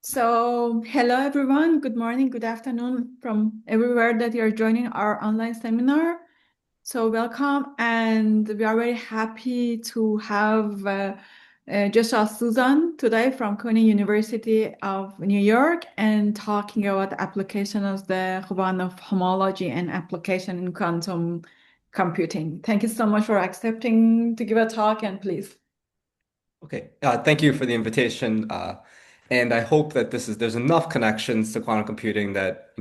So, hello everyone. Good morning, good afternoon from everywhere that you're joining our online seminar. So, welcome, and we are very happy to have Joshua Sussan today from Crane University of New York and talking about the application of the Khovanov homology and application in quantum computing. Thank you so much for accepting to give a talk, and please. Okay, thank you for the invitation. And I hope that there's enough connections to quantum computing that,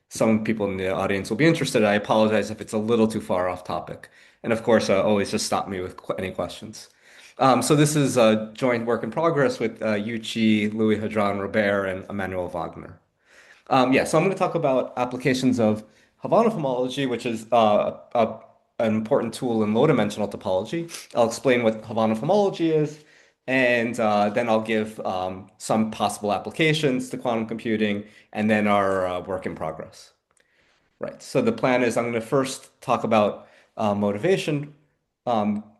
some people in the audience will be interested. I apologize if it's a little too far off topic. And of course, always just stop me with any questions. So this is a joint work in progress with Yuchi, Louis-Hadrien Robert, and Emmanuel Wagner. So I'm going to talk about applications of Khovanov homology, which is an important tool in low-dimensional topology. I'll explain what Khovanov homology is, and then I'll give some possible applications to quantum computing, and then our work in progress. Right. So the plan is I'm going to first talk about motivation,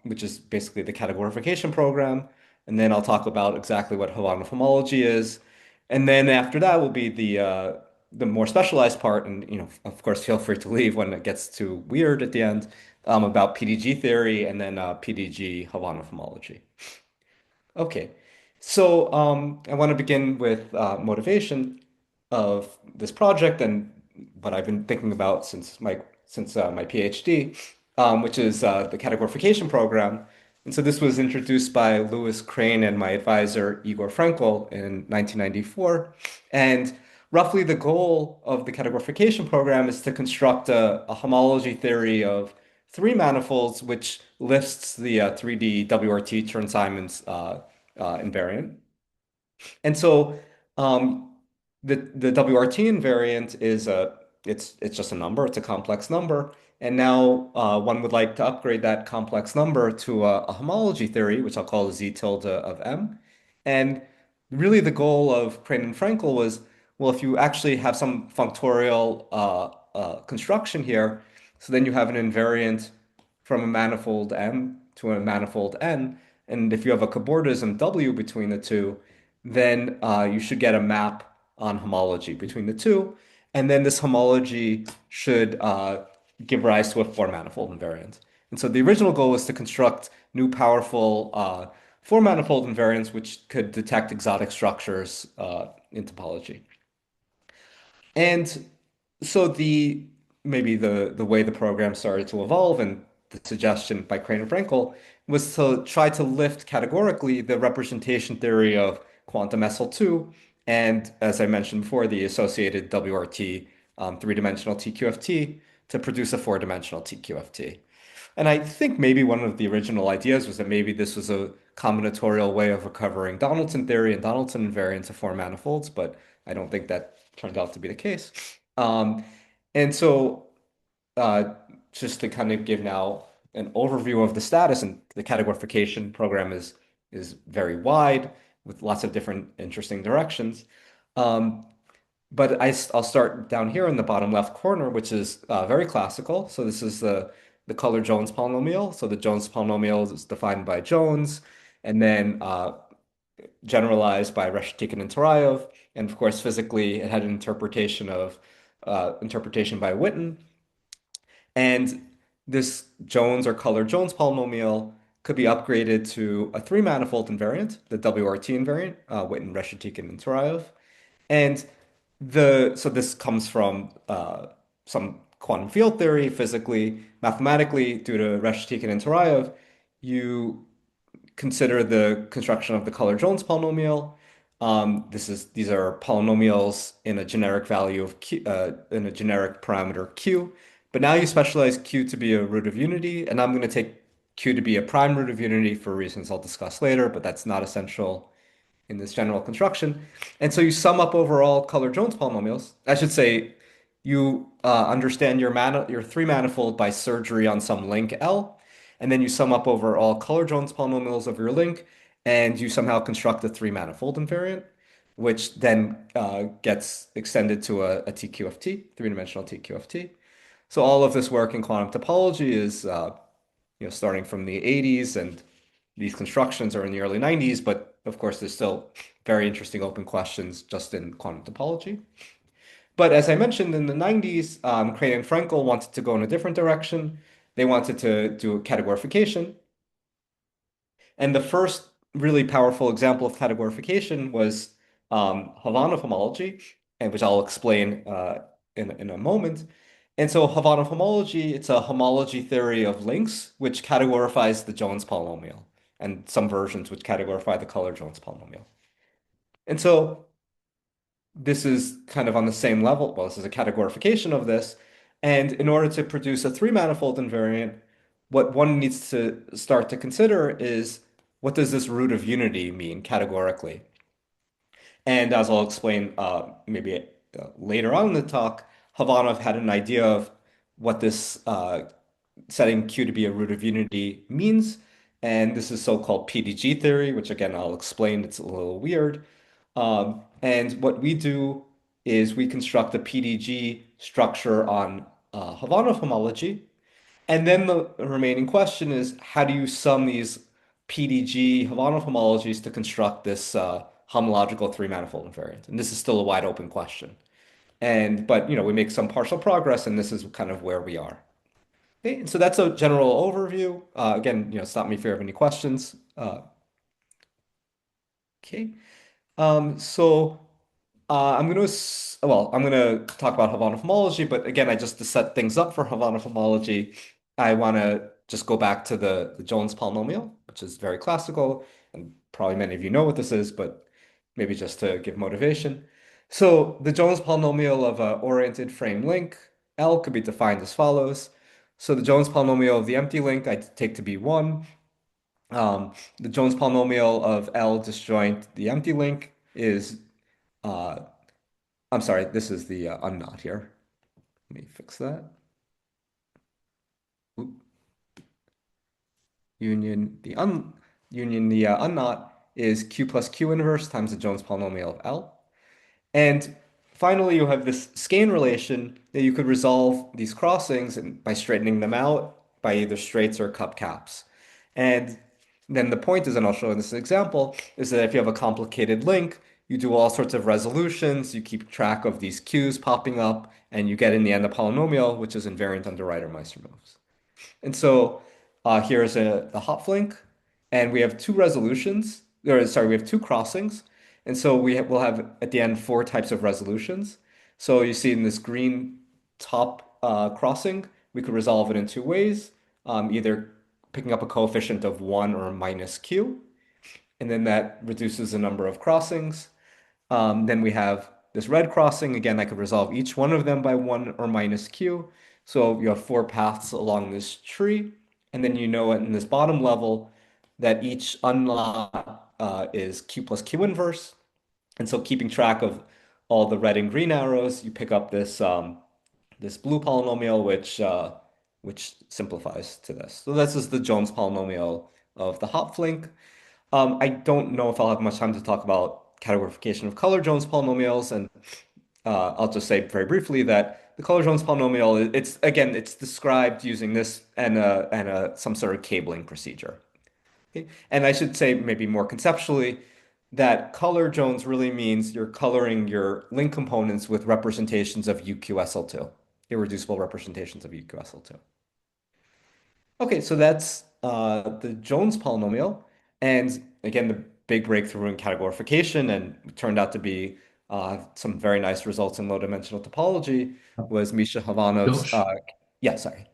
which is basically the categorification program, and then I'll talk about exactly what Khovanov homology is, and then after that will be the more specialized part, and of course, feel free to leave when it gets too weird at the end, about PDG theory and then PDG Khovanov homology. Okay, so I want to begin with motivation of this project and what I've been thinking about since my PhD, which is the categorification program. And so this was introduced by Louis Crane and my advisor Igor Frenkel in 1994. And roughly the goal of the categorification program is to construct a homology theory of three manifolds, which lists the 3D WRT Chern-Simons invariant. And so the WRT invariant is it's just a number, it's a complex number. And now one would like to upgrade that complex number to a homology theory, which I'll call Z tilde of M. And really the goal of Crane and Frenkel was, well, if you actually have some functorial construction here, so then you have an invariant from a manifold M to a manifold N. And if you have a cobordism W between the two, then you should get a map on homology between the two. And then this homology should give rise to a four-manifold invariant. And so the original goal was to construct new powerful four-manifold invariants which could detect exotic structures in topology. And so maybe the way the program started to evolve and the suggestion by Crane and Frenkel was to try to lift categorically the representation theory of quantum SL2 and, as I mentioned before, the associated WRT three-dimensional TQFT to produce a four-dimensional TQFT. And I think maybe one of the original ideas was that maybe this was a combinatorial way of recovering Donaldson theory and Donaldson invariants of four manifolds, but I don't think that turned out to be the case. Um, and so uh, just to kind of give now an overview of the status, and the categorification program is very wide with lots of different interesting directions. Um, but I'll start down here in the bottom left corner, which is very classical. So this is the color-Jones polynomial. So the Jones polynomial is defined by Jones, and then generalized by Reshetikhin and Turayev. And of course, physically, it had an interpretation by Witten. And this Jones or color-Jones polynomial could be upgraded to a three-manifold invariant, the WRT invariant, Witten, Reshetikhin, and Turayev. And so this comes from some quantum field theory, physically, mathematically, due to Reshetikhin and Turayev, you consider the construction of the color-Jones polynomial. These are polynomials in a generic value of Q, in a generic parameter Q. But now you specialize Q to be a root of unity, and I'm going to take Q to be a prime root of unity for reasons I'll discuss later, but that's not essential in this general construction. And so you sum up overall color-Jones polynomials. I should say you understand your three manifold by surgery on some link L, and then you sum up over all color-Jones polynomials of your link, and you somehow construct a three-manifold invariant, which then gets extended to a TQFT, three-dimensional TQFT. So all of this work in quantum topology is starting from the 80s, and these constructions are in the early 90s, but of course, there's still very interesting open questions just in quantum topology. But as I mentioned in the 90s, Crane and Frenkel wanted to go in a different direction. They wanted to do categorification. And the first really powerful example of categorification was Khovanov homology, and which I'll explain in a moment. And so Khovanov homology, it's a homology theory of links, which categorifies the Jones polynomial, and some versions which categorify the color Jones polynomial. And so this is kind of on the same level. Well, this is a categorification of this. And in order to produce a three-manifold invariant, what one needs to start to consider is what does this root of unity mean categorically? And as I'll explain maybe later on in the talk, Khovanov had an idea of what this setting Q to be a root of unity means. And this is so-called PDG theory, which again, I'll explain. It's a little weird. And what we do is we construct a PDG structure on Khovanov homology. And then the remaining question is, how do you sum these PDG Khovanov homologies to construct this homological three-manifold invariant? And this is still a wide open question. But we make some partial progress, and this is kind of where we are. Okay, and so that's a general overview. Again, stop me if you have any questions. Okay. So I'm gonna talk about Khovanov homology, but again, just to set things up for Khovanov homology, I want to just go back to the Jones polynomial, which is very classical, and probably many of you know what this is, but maybe just to give motivation. So the Jones polynomial of an oriented frame link L could be defined as follows. So the Jones polynomial of the empty link I take to be 1. The Jones polynomial of L disjoint the empty link is, uh, I'm sorry, this is the unknot here. Let me fix that. Oop. Union the unknot is Q plus Q inverse times the Jones polynomial of L. And finally, you have this skein relation that you could resolve these crossings by straightening them out by either straights or cup caps. And then the point is, and I'll show in this example, is that if you have a complicated link, you do all sorts of resolutions, you keep track of these Q's popping up, and you get in the end a polynomial, which is invariant under Reiter-Meister moves. And so here's the hop link, and we have two resolutions, or sorry, we have two crossings. And so we'll have at the end 4 types of resolutions. So you see in this green top crossing, we could resolve it in 2 ways, either picking up a coefficient of 1 or minus Q, and then that reduces the number of crossings. Then we have this red crossing. Again, I could resolve each one of them by 1 or minus Q. So you have 4 paths along this tree. And then you know in this bottom level that each unknot is Q plus Q inverse. And so keeping track of all the red and green arrows, you pick up this this blue polynomial, which simplifies to this. So this is the Jones polynomial of the hop link. I don't know if I'll have much time to talk about categorification of color Jones polynomials, and I'll just say very briefly that the color Jones polynomial, it's described using this and some sort of cabling procedure. Okay? And I should say maybe more conceptually that color Jones really means you're coloring your link components with representations of UQSL2, irreducible representations of UQSL2. Okay, so that's the Jones polynomial. And again, the big breakthrough in categorification and turned out to be some very nice results in low-dimensional topology was Misha Khovanov's. Josh, Yeah, sorry.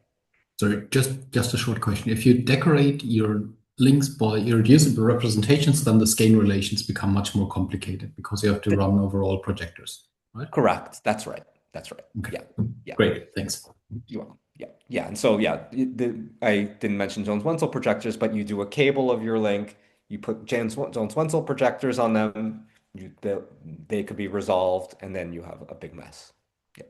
sorry, just a short question. If you decorate your links by irreducible representations, then the skein relations become much more complicated because you have to run over all projectors, right? Correct. That's right. That's right. Okay. Yeah. Great. Thanks. You're welcome. Yeah. And so, I didn't mention Jones-Wenzel projectors, but you do a cable of your link, you put Jones-Wenzel projectors on them, they could be resolved, and then you have a big mess. Yeah.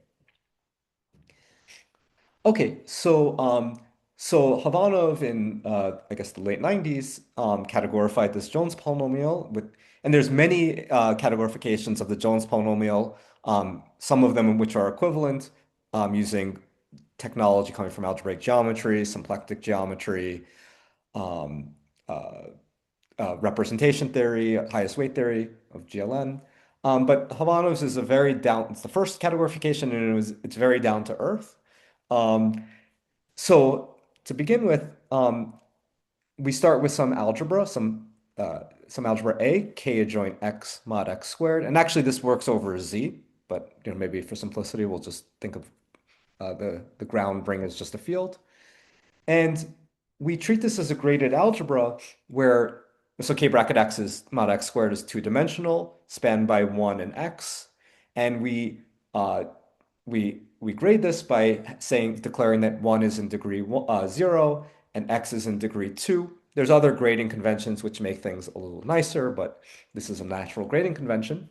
Okay, so Khovanov in I guess the late 90s categorified this Jones polynomial and there's many categorifications of the Jones polynomial, some of them which are equivalent using technology coming from algebraic geometry, symplectic geometry, representation theory, highest weight theory of GLN. But Khovanov's is it's the first categorification, and it's very down to earth. So to begin with, we start with some algebra, some algebra A, k adjoint x mod x squared, and actually this works over z, but maybe for simplicity we'll just think of the ground ring as just a field. And we treat this as a graded algebra where, so k bracket x is mod x squared is two-dimensional, spanned by 1 and x. And we grade this by declaring that 1 is in degree 0 and x is in degree 2. There's other grading conventions which make things a little nicer, but this is a natural grading convention.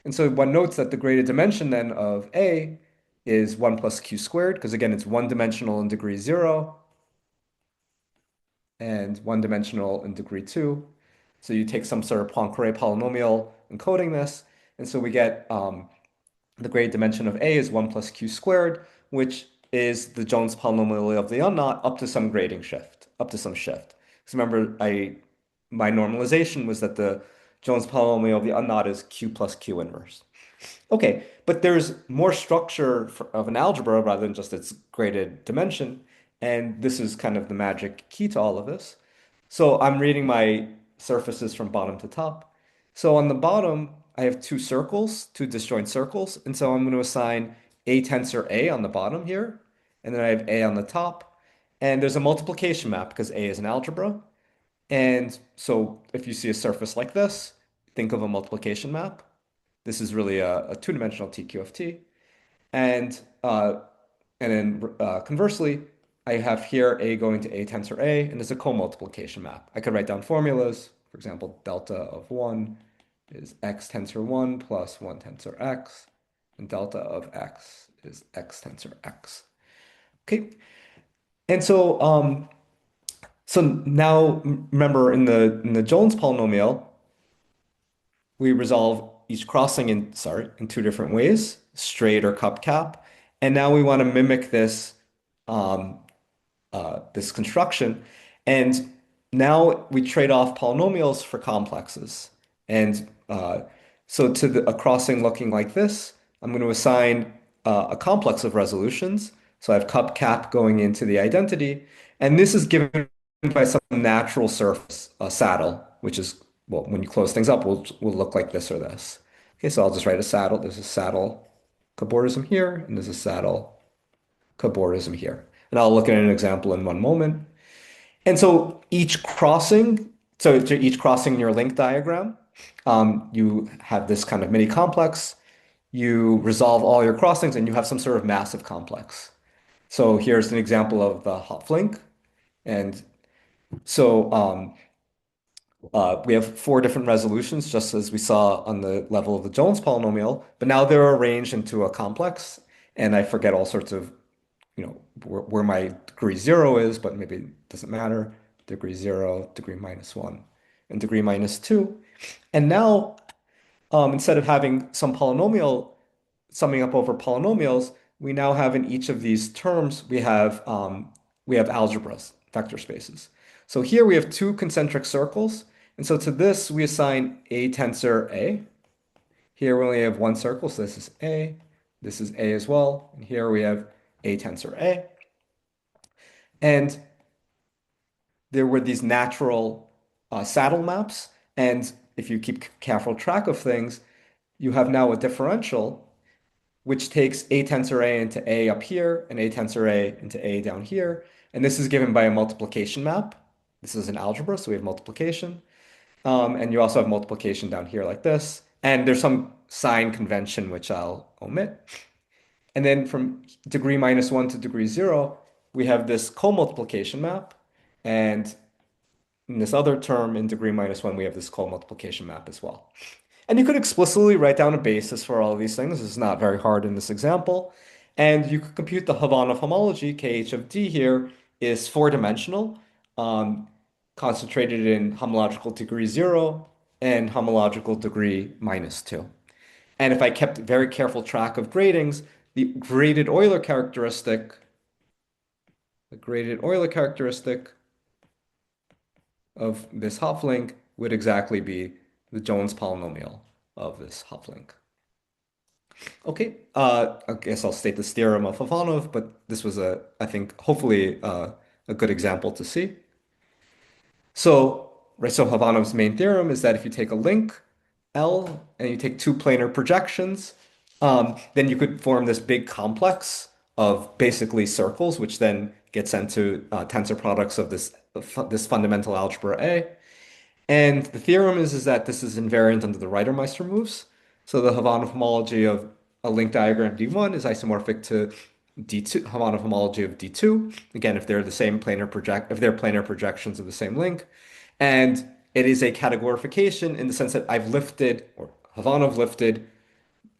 And so one notes that the graded dimension then of A is 1 plus q squared, because again, it's one-dimensional in degree 0 and one-dimensional in degree 2. So you take some sort of Poincare polynomial encoding this, and so we get the graded dimension of A is 1 plus q squared, which is the Jones polynomial of the unknot up to some grading shift, up to some shift. Because remember, my normalization was that the Jones polynomial of the unknot is q plus q inverse. Okay, but there's more structure of an algebra rather than just its graded dimension, and this is kind of the magic key to all of this. So I'm reading my surfaces from bottom to top. So on the bottom, I have two circles, two disjoint circles, and so I'm going to assign a tensor A on the bottom here, and then I have A on the top, and there's a multiplication map because A is an algebra. And so if you see a surface like this, think of a multiplication map. This is really a two-dimensional TQFT. And then conversely, I have here A going to A tensor A, and there's a co-multiplication map. I could write down formulas. For example, delta of 1 is x tensor 1 plus 1 tensor x, and delta of x is x tensor x. Okay, and so now remember in the Jones polynomial, we resolve each crossing in two different ways, straight or cup cap, and now we want to mimic this this construction, and now we trade off polynomials for complexes. And so to a crossing looking like this, I'm going to assign a complex of resolutions. So I have cup cap going into the identity, and this is given by some natural surface, a saddle, which is, well, when you close things up, will look like this or this. Okay, so I'll just write a saddle. There's a saddle cobordism here, and there's a saddle cobordism here. And I'll look at an example in one moment. And so to each crossing in your link diagram, you have this kind of mini complex. You resolve all your crossings, and you have some sort of massive complex. So here's an example of the hop link. And so we have 4 different resolutions, just as we saw on the level of the Jones polynomial, but now they're arranged into a complex, and I forget all sorts of, where my degree 0 is, but maybe it doesn't matter. Degree 0, degree -1, and degree -2. And now, instead of having some polynomial summing up over polynomials, we now have in each of these terms, we have algebras, vector spaces. So here we have 2 concentric circles. And so to this, we assign A tensor A. Here we only have 1 circle, so this is A. This is A as well. And here we have A tensor A. And there were these natural saddle maps. And if you keep careful track of things, you have now a differential which takes A tensor A into A up here and A tensor A into A down here. And this is given by a multiplication map. This is an algebra, so we have multiplication. And you also have multiplication down here like this. And there's some sign convention, which I'll omit. And then from degree -1 to degree 0, we have this co-multiplication map. And in this other term, in degree -1, we have this co-multiplication map as well. And you could explicitly write down a basis for all of these things. This is not very hard in this example. And you could compute the Khovanov homology, KH of D here, is 4-dimensional, concentrated in homological degree 0 and homological degree -2. And if I kept very careful track of gradings, the graded Euler characteristic of this Hopf-link would exactly be the Jones polynomial of this Hopf-link. Okay, I guess I'll state this theorem of Khovanov, but this was I think, hopefully a good example to see. So, right, so Khovanov's main theorem is that if you take a link L and you take two planar projections, then you could form this big complex of basically circles, which then get sent to tensor products of this fundamental algebra A. And the theorem is that this is invariant under the Reitermeister moves. So the Khovanov homology of a link diagram D1 is isomorphic to D2, Khovanov homology of D2. Again, if they're the same if they're planar projections of the same link. And it is a categorification in the sense that I've lifted, or Khovanov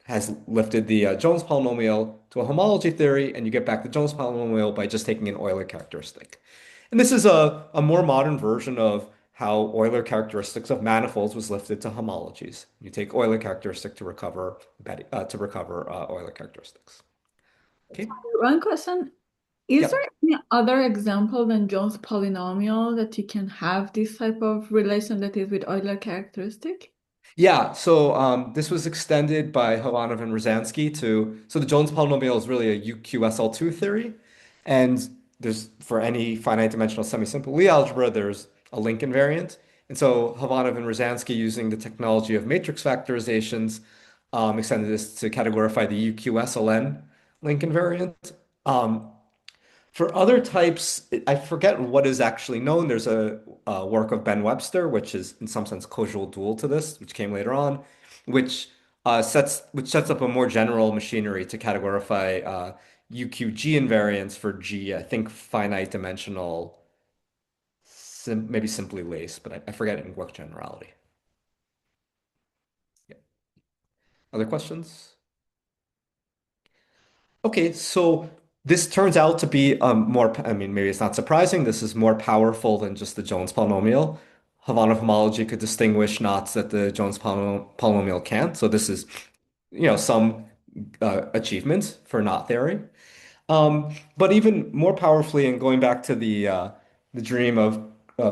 has lifted the Jones polynomial to a homology theory, and you get back the Jones polynomial by just taking an Euler characteristic. And this is a more modern version of how Euler characteristics of manifolds was lifted to homologies. You take Euler characteristic to recover Euler characteristics. Okay. One question. Is Yeah. there any other example than Jones polynomial that you can have this type of relation that is with Euler characteristic? Yeah, so this was extended by Khovanov and Rosansky so the Jones polynomial is really a UQSL2 theory, and there's for any finite dimensional semi-simple Lie algebra, there's a link invariant. And so Khovanov and Rosansky, using the technology of matrix factorizations, extended this to categorify the UQSLN link invariant. For other types, I forget what is actually known. There's a work of Ben Webster, which is in some sense causal dual to this, which came later on, which sets up a more general machinery to categorify UQG invariants for G, I think finite dimensional, maybe simply lace, but I forget in what generality. Yeah. Other questions? Okay, so this turns out to be I mean, maybe it's not surprising. This is more powerful than just the Jones polynomial. Khovanov homology could distinguish knots that the Jones polynomial can't. So this is, some achievement for knot theory. But even more powerfully, and going back to the dream of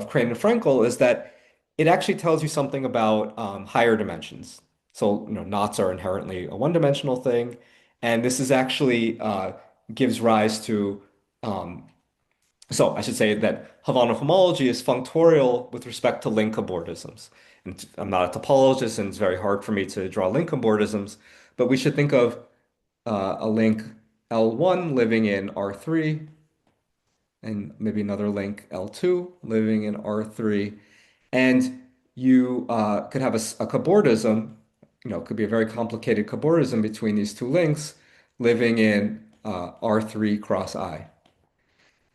Crane and Frenkel, is that it actually tells you something about higher dimensions. So, knots are inherently a one-dimensional thing, and this is actually gives rise to. So I should say that Khovanov homology is functorial with respect to link cobordisms. And I'm not a topologist, and it's very hard for me to draw link cobordisms, but we should think of a link L1 living in R3, and maybe another link L2 living in R3. And you could have a cobordism, it could be a very complicated cobordism between these two links living in R3 cross I.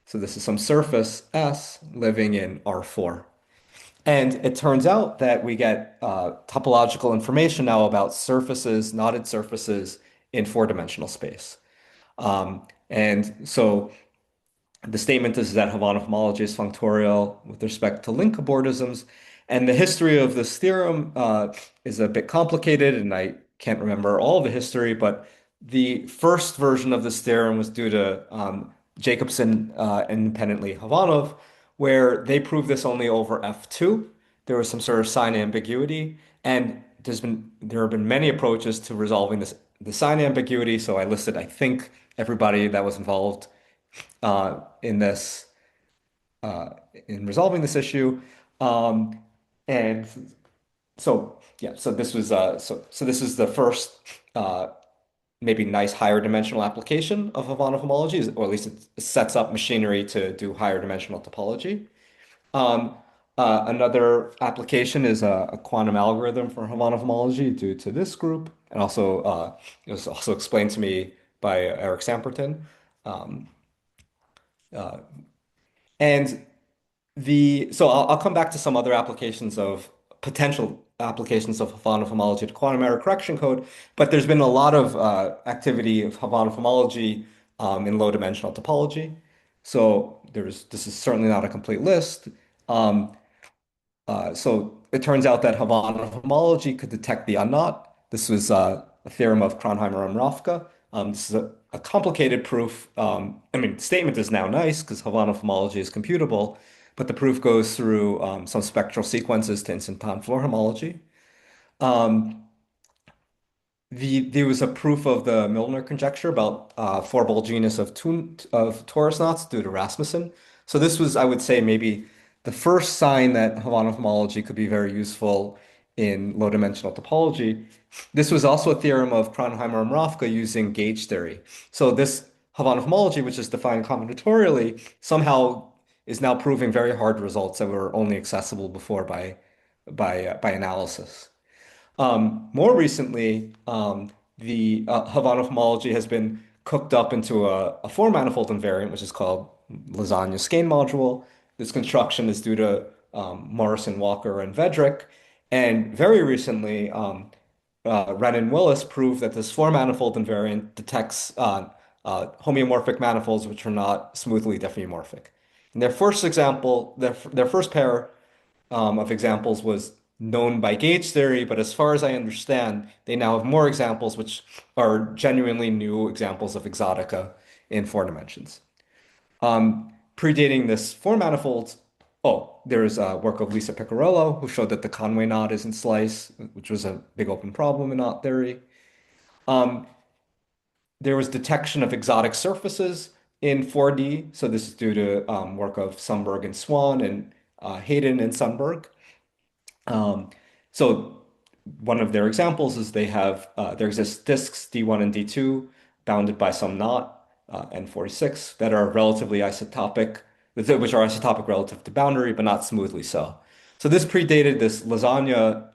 So this is some surface S living in R4. And it turns out that we get topological information now about surfaces, knotted surfaces in four-dimensional space. And so the statement is that Khovanov homology is functorial with respect to link cobordisms. And the history of this theorem is a bit complicated, and I can't remember all the history, but the first version of this theorem was due to Jacobson independently Khovanov, where they proved this only over F2. There was some sort of sign ambiguity, and there have been many approaches to resolving the sign ambiguity. So I listed, I think, everybody that was involved in resolving this issue. And so yeah, so this was so this is the first maybe nice higher dimensional application of Khovanov homology, or at least it sets up machinery to do higher dimensional topology. Another application is a quantum algorithm for Khovanov homology due to this group, and also it was also explained to me by Eric Samperton. And so I'll come back to some other potential applications of Khovanov homology to quantum error correction code, but there's been a lot of activity of Khovanov homology in low dimensional topology. So this is certainly not a complete list. So it turns out that Khovanov homology could detect the unknot. This was a theorem of Kronheimer and Rafka. This is a complicated proof. I mean, the statement is now nice because Khovanov homology is computable, but the proof goes through some spectral sequences to instanton floor homology. Um, there was a proof of the Milnor conjecture about four-ball genus of torus knots due to Rasmussen. So this was, I would say, maybe the first sign that Khovanov homology could be very useful in low-dimensional topology. This was also a theorem of Kronheimer and Rafka using gauge theory. So this Khovanov homology, which is defined combinatorially, somehow is now proving very hard results that were only accessible before by analysis. More recently, the Khovanov homology has been cooked up into a four-manifold invariant, which is called lasagna skein module. This construction is due to Morrison, Walker, and Vedrick. And very recently, Wren and Willis proved that this four-manifold invariant detects homeomorphic manifolds which are not smoothly diffeomorphic. And their first example, their first pair of examples was known by gauge theory, but as far as I understand, they now have more examples which are genuinely new examples of exotica in four dimensions. Predating this four manifolds, there's work of Lisa Piccarello, who showed that the Conway knot isn't slice, which was a big open problem in knot theory. There was detection of exotic surfaces in 4D. So this is due to work of Sundberg and Swan and Hayden and Sundberg. So one of their examples is they have there exist disks D1 and D2 bounded by some knot N46 that are relatively isotopic, which are isotopic relative to boundary, but not smoothly so. So this predated this lasagna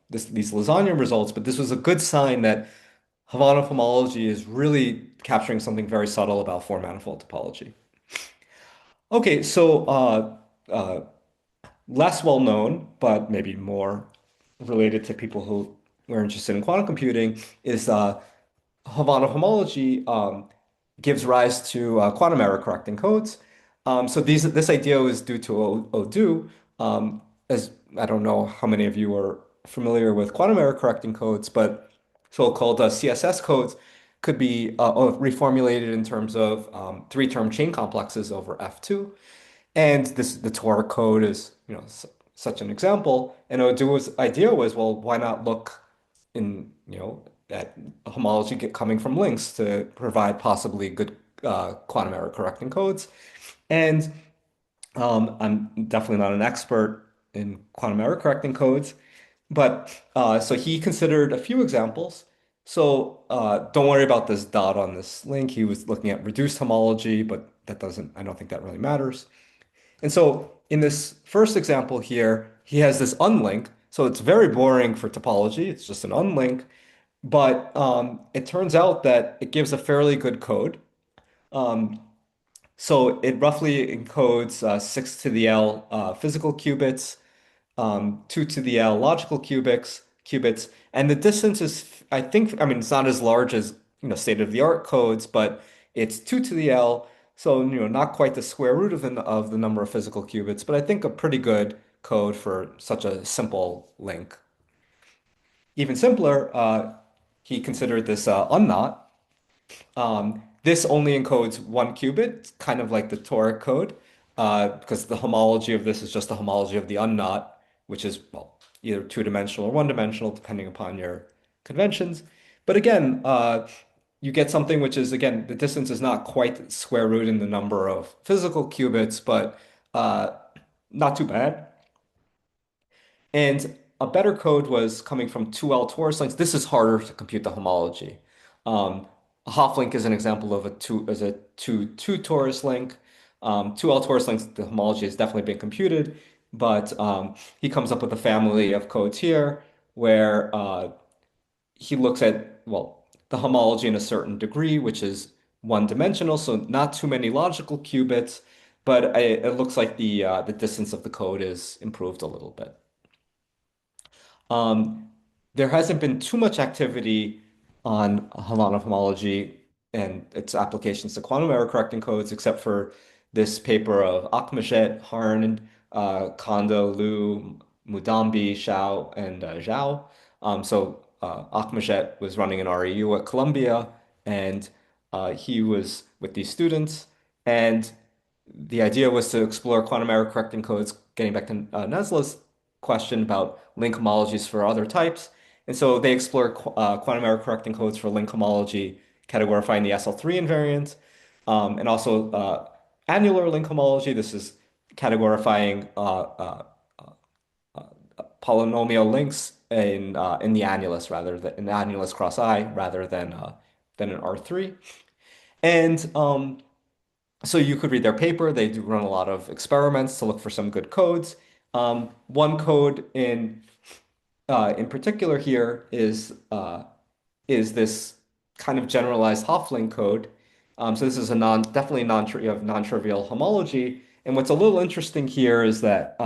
these lasagna results, but this was a good sign that Khovanov homology is really capturing something very subtle about four manifold topology. Okay, so less well known, but maybe more related to people who are interested in quantum computing, is Khovanov homology gives rise to quantum error correcting codes. So this idea was due to Odu. As I don't know how many of you are familiar with quantum error correcting codes, but so-called CSS codes could be reformulated in terms of three-term chain complexes over F2. And the Tor code is, such an example. And Odu's idea was, well, why not look at homology coming from links to provide possibly good quantum error correcting codes. And I'm definitely not an expert in quantum error correcting codes, but so he considered a few examples. So don't worry about this dot on this link. He was looking at reduced homology, but I don't think that really matters. And so in this first example here, he has this unlink. So it's very boring for topology. It's just an unlink. But it turns out that it gives a fairly good code. So it roughly encodes 6 to the L physical qubits, 2 to the L logical qubits, and the distance is, I mean, it's not as large as state-of-the-art codes, but it's 2 to the L, so not quite the square root of the number of physical qubits, but I think a pretty good code for such a simple link. Even simpler, he considered this unknot. This only encodes 1 qubit, kind of like the toric code, because the homology of this is just the homology of the unknot, which is, well, either two-dimensional or one-dimensional, depending upon your conventions. But again, you get something which is, again, the distance is not quite square root in the number of physical qubits, but not too bad. And a better code was coming from 2L torus links. This is harder to compute the homology. A Hopf-link is an example of a 2 torus link. 2L torus links, the homology has definitely been computed, but he comes up with a family of codes here where he looks at, well, the homology in a certain degree, which is one-dimensional, so not too many logical qubits, but it looks like the distance of the code is improved a little bit. There hasn't been too much activity on Khovanov homology and its applications to quantum error correcting codes, except for this paper of Akhmajet, Harn, Kondo, Liu, Mudambi, Xiao, and Zhao. Akhmajet was running an REU at Columbia, and he was with these students, and the idea was to explore quantum error correcting codes, getting back to Nezhla's question about link homologies for other types. And so they explore quantum error correcting codes for link homology, categorifying the SL3 invariant, and also annular link homology. This is categorifying polynomial links in the annulus rather than in the annulus cross I rather than an R3. And so you could read their paper. They do run a lot of experiments to look for some good codes. One code in particular here is this kind of generalized Hofling code. So this is a definitely non-trivial homology. And what's a little interesting here is that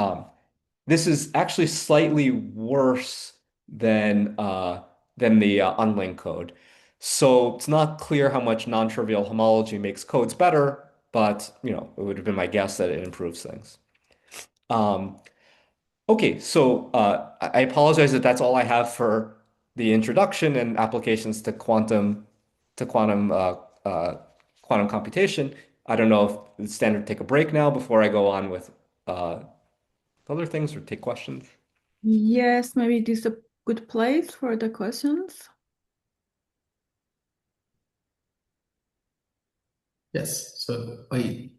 this is actually slightly worse than the unlinked code. So it's not clear how much non-trivial homology makes codes better, but it would have been my guess that it improves things. Um, okay, so I apologize that that's all I have for the introduction and applications to uh, quantum computation. I don't know if it's standard to take a break now before I go on with other things or take questions. Yes, maybe this is a good place for the questions. Yes. So I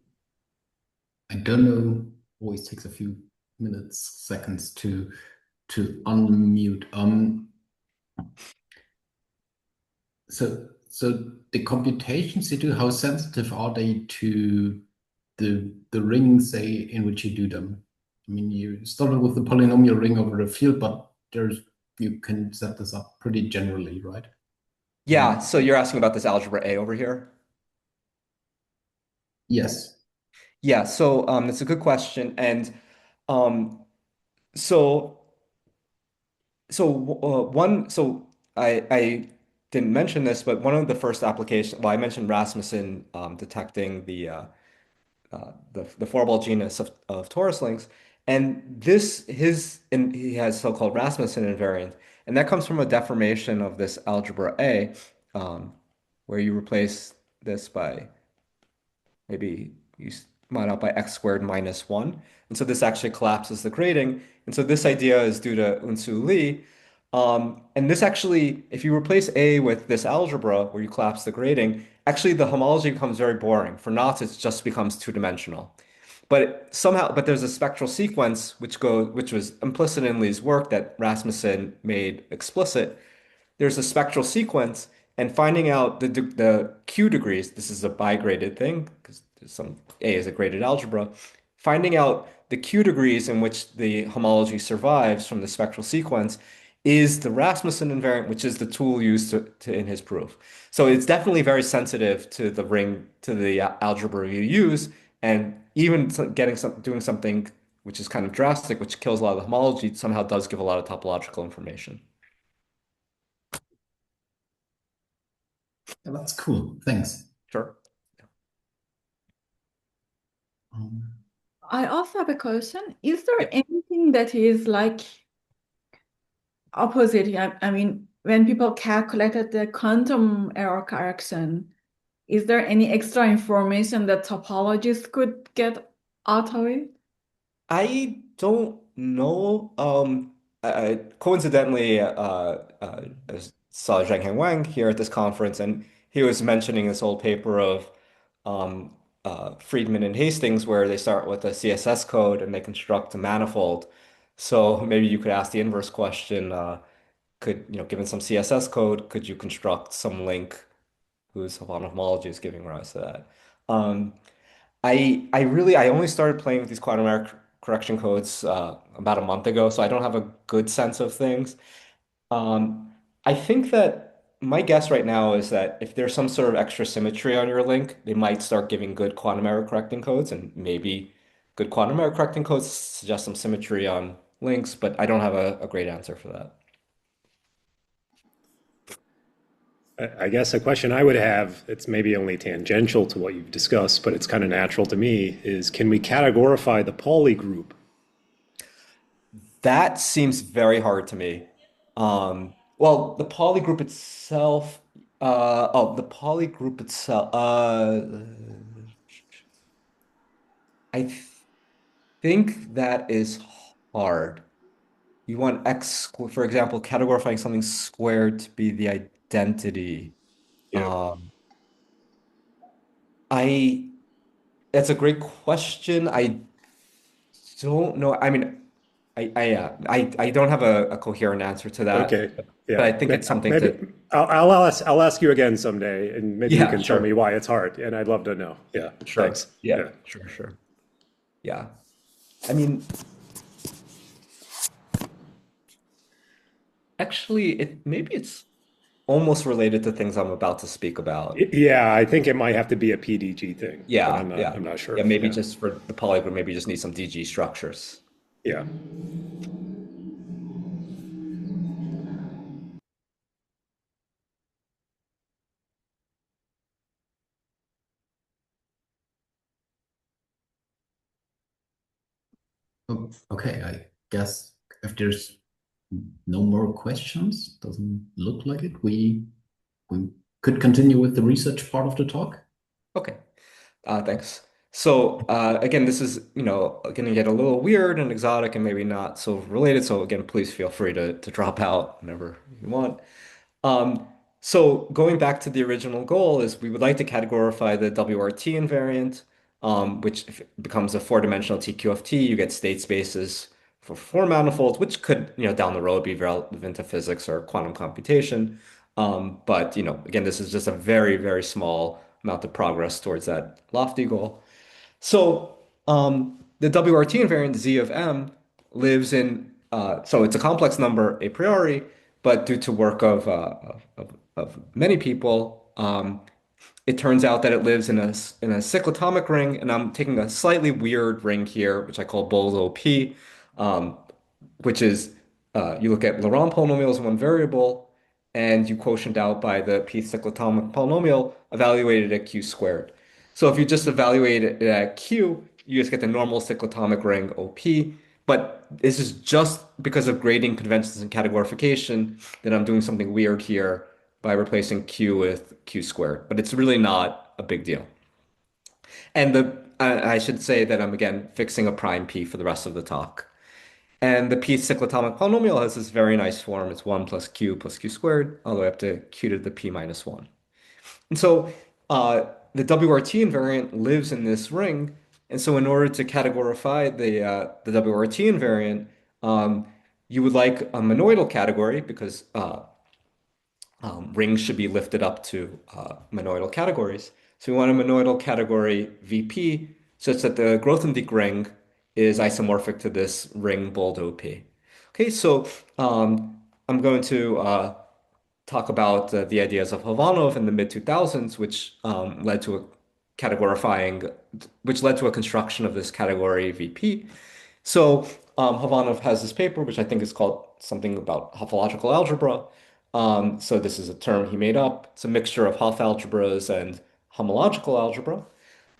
don't know. Always takes a few minutes, seconds to unmute. So the computations you do, how sensitive are they to the ring, say, in which you do them? I mean, you started with the polynomial ring over a field, but you can set this up pretty generally, right? Yeah, so you're asking about this algebra A over here? Yes. Yeah, so that's a good question. And um, so I didn't mention this, but one of the first applications, well, I mentioned Rasmussen detecting the four-ball genus of torus links, and he has so-called Rasmussen invariant, and that comes from a deformation of this algebra A, um, where you replace this by maybe you mod out by x squared minus 1. And so this actually collapses the grading. And so this idea is due to Unsu Lee. And this actually, if you replace A with this algebra where you collapse the grading, actually the homology becomes very boring. For knots, it just becomes two-dimensional. But there's a spectral sequence which was implicit in Lee's work that Rasmussen made explicit. There's a spectral sequence, and finding out the Q degrees, this is a bi-graded thing because some A is a graded algebra, finding out the Q degrees in which the homology survives from the spectral sequence is the Rasmussen invariant, which is the tool used in his proof. So it's definitely very sensitive to the ring, to the algebra you use, and even doing something which is kind of drastic, which kills a lot of the homology, somehow does give a lot of topological information. Yeah, that's cool. Thanks. Sure. Um, I also have a question. Is there Yep. anything that is like opposite? I mean, when people calculated the quantum error correction, is there any extra information that topologists could get out of it? I don't know. Coincidentally, I saw Zhengheng Wang here at this conference, and he was mentioning this old paper of um, Friedman and Hastings, where they start with a CSS code and they construct a manifold. So maybe you could ask the inverse question: given some CSS code, could you construct some link whose Khovanov homology is giving rise to that? Um, I only started playing with these quantum error correction codes about a month ago, so I don't have a good sense of things. Um, I think that my guess right now is that if there's some sort of extra symmetry on your link, they might start giving good quantum error correcting codes, and maybe good quantum error correcting codes suggest some symmetry on links, but I don't have a great answer for that. I guess a question I would have, it's maybe only tangential to what you've discussed, but it's kind of natural to me, is can we categorify the Pauli group? That seems very hard to me. Well, the poly group itself, the poly group itself, I think that is hard. You want for example, categorifying something squared to be the identity. Yeah. I That's a great question. I don't know. I mean, I don't have a coherent answer to that, Okay. but Yeah. I think it's something Maybe to. I'll ask you again someday, and maybe you Yeah, can tell me sure, why it's hard. And I'd love to know. Yeah. sure. Thanks. Yeah, Yeah. sure. Yeah. I mean, actually, maybe it's almost related to things I'm about to speak about. Yeah. I think it might have to be a PDG thing, but Yeah, yeah, I'm not yeah. sure. Maybe Yeah. just for the polygon, maybe you just need some DG structures. Yeah. Oh, okay, I guess if there's no more questions, doesn't look like it, we could continue with the research part of the talk. Okay. Thanks. So again, this is, going to get a little weird and exotic and maybe not so related. So again, please feel free to drop out whenever you want. Um, so going back to the original goal is we would like to categorify the WRT invariant, which if it becomes a four-dimensional TQFT. You get state spaces for four manifolds, which could, down the road be relevant to physics or quantum computation. But, again, this is just a very, very small amount of progress towards that lofty goal. So the WRT invariant Z of M lives in, so it's a complex number a priori, but due to work of many people, it turns out that it lives in a cyclotomic ring, and I'm taking a slightly weird ring here, which I call Bolo P, um, which is you look at Laurent polynomials in one variable, and you quotient out by the p cyclotomic polynomial evaluated at q squared. So if you just evaluate it at q, you just get the normal cyclotomic ring OP. But this is just because of grading conventions and categorification that I'm doing something weird here by replacing q with q squared. But it's really not a big deal. And I should say that I'm again fixing a prime p for the rest of the talk. And the p cyclotomic polynomial has this very nice form. It's 1 plus q squared, all the way up to q to the p minus 1. And so the WRT invariant lives in this ring. And so in order to categorify the WRT invariant, you would like a monoidal category because rings should be lifted up to monoidal categories. So we want a monoidal category VP such that the Grothendieck ring is isomorphic to this ring bold OP. Okay, so I'm going to talk about the ideas of Khovanov in the mid 2000s, which led to a categorifying, which led to a construction of this category VP. So Khovanov has this paper, which I think is called something about homological algebra. So this is a term he made up. It's a mixture of Hopf algebras and homological algebra.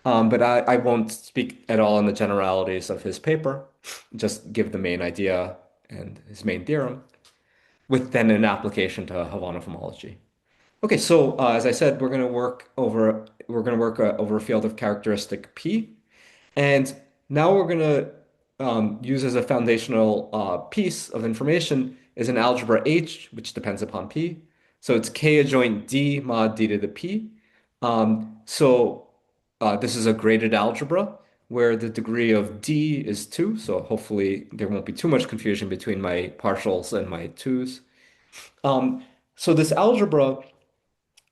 But I won't speak at all on the generalities of his paper, just give the main idea and his main theorem, with then an application to Khovanov homology. Okay, so as I said, we're going to work over a field of characteristic P, and now we're going to use as a foundational piece of information is an algebra H, which depends upon P. So it's K adjoint D mod D to the P. This is a graded algebra where the degree of D is 2. So hopefully there won't be too much confusion between my partials and my 2's. So this algebra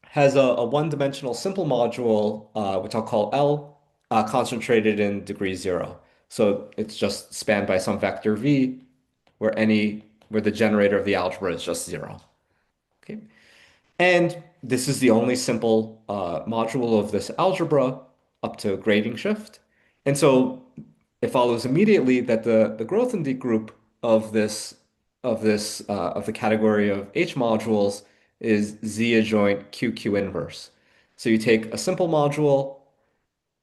has a one-dimensional simple module, which I'll call L, concentrated in degree 0. So it's just spanned by some vector V, where the generator of the algebra is just 0. Okay, and this is the only simple module of this algebra up to grading shift. And so it follows immediately that the Grothendieck group of the category of H modules is Z adjoint QQ inverse. So you take a simple module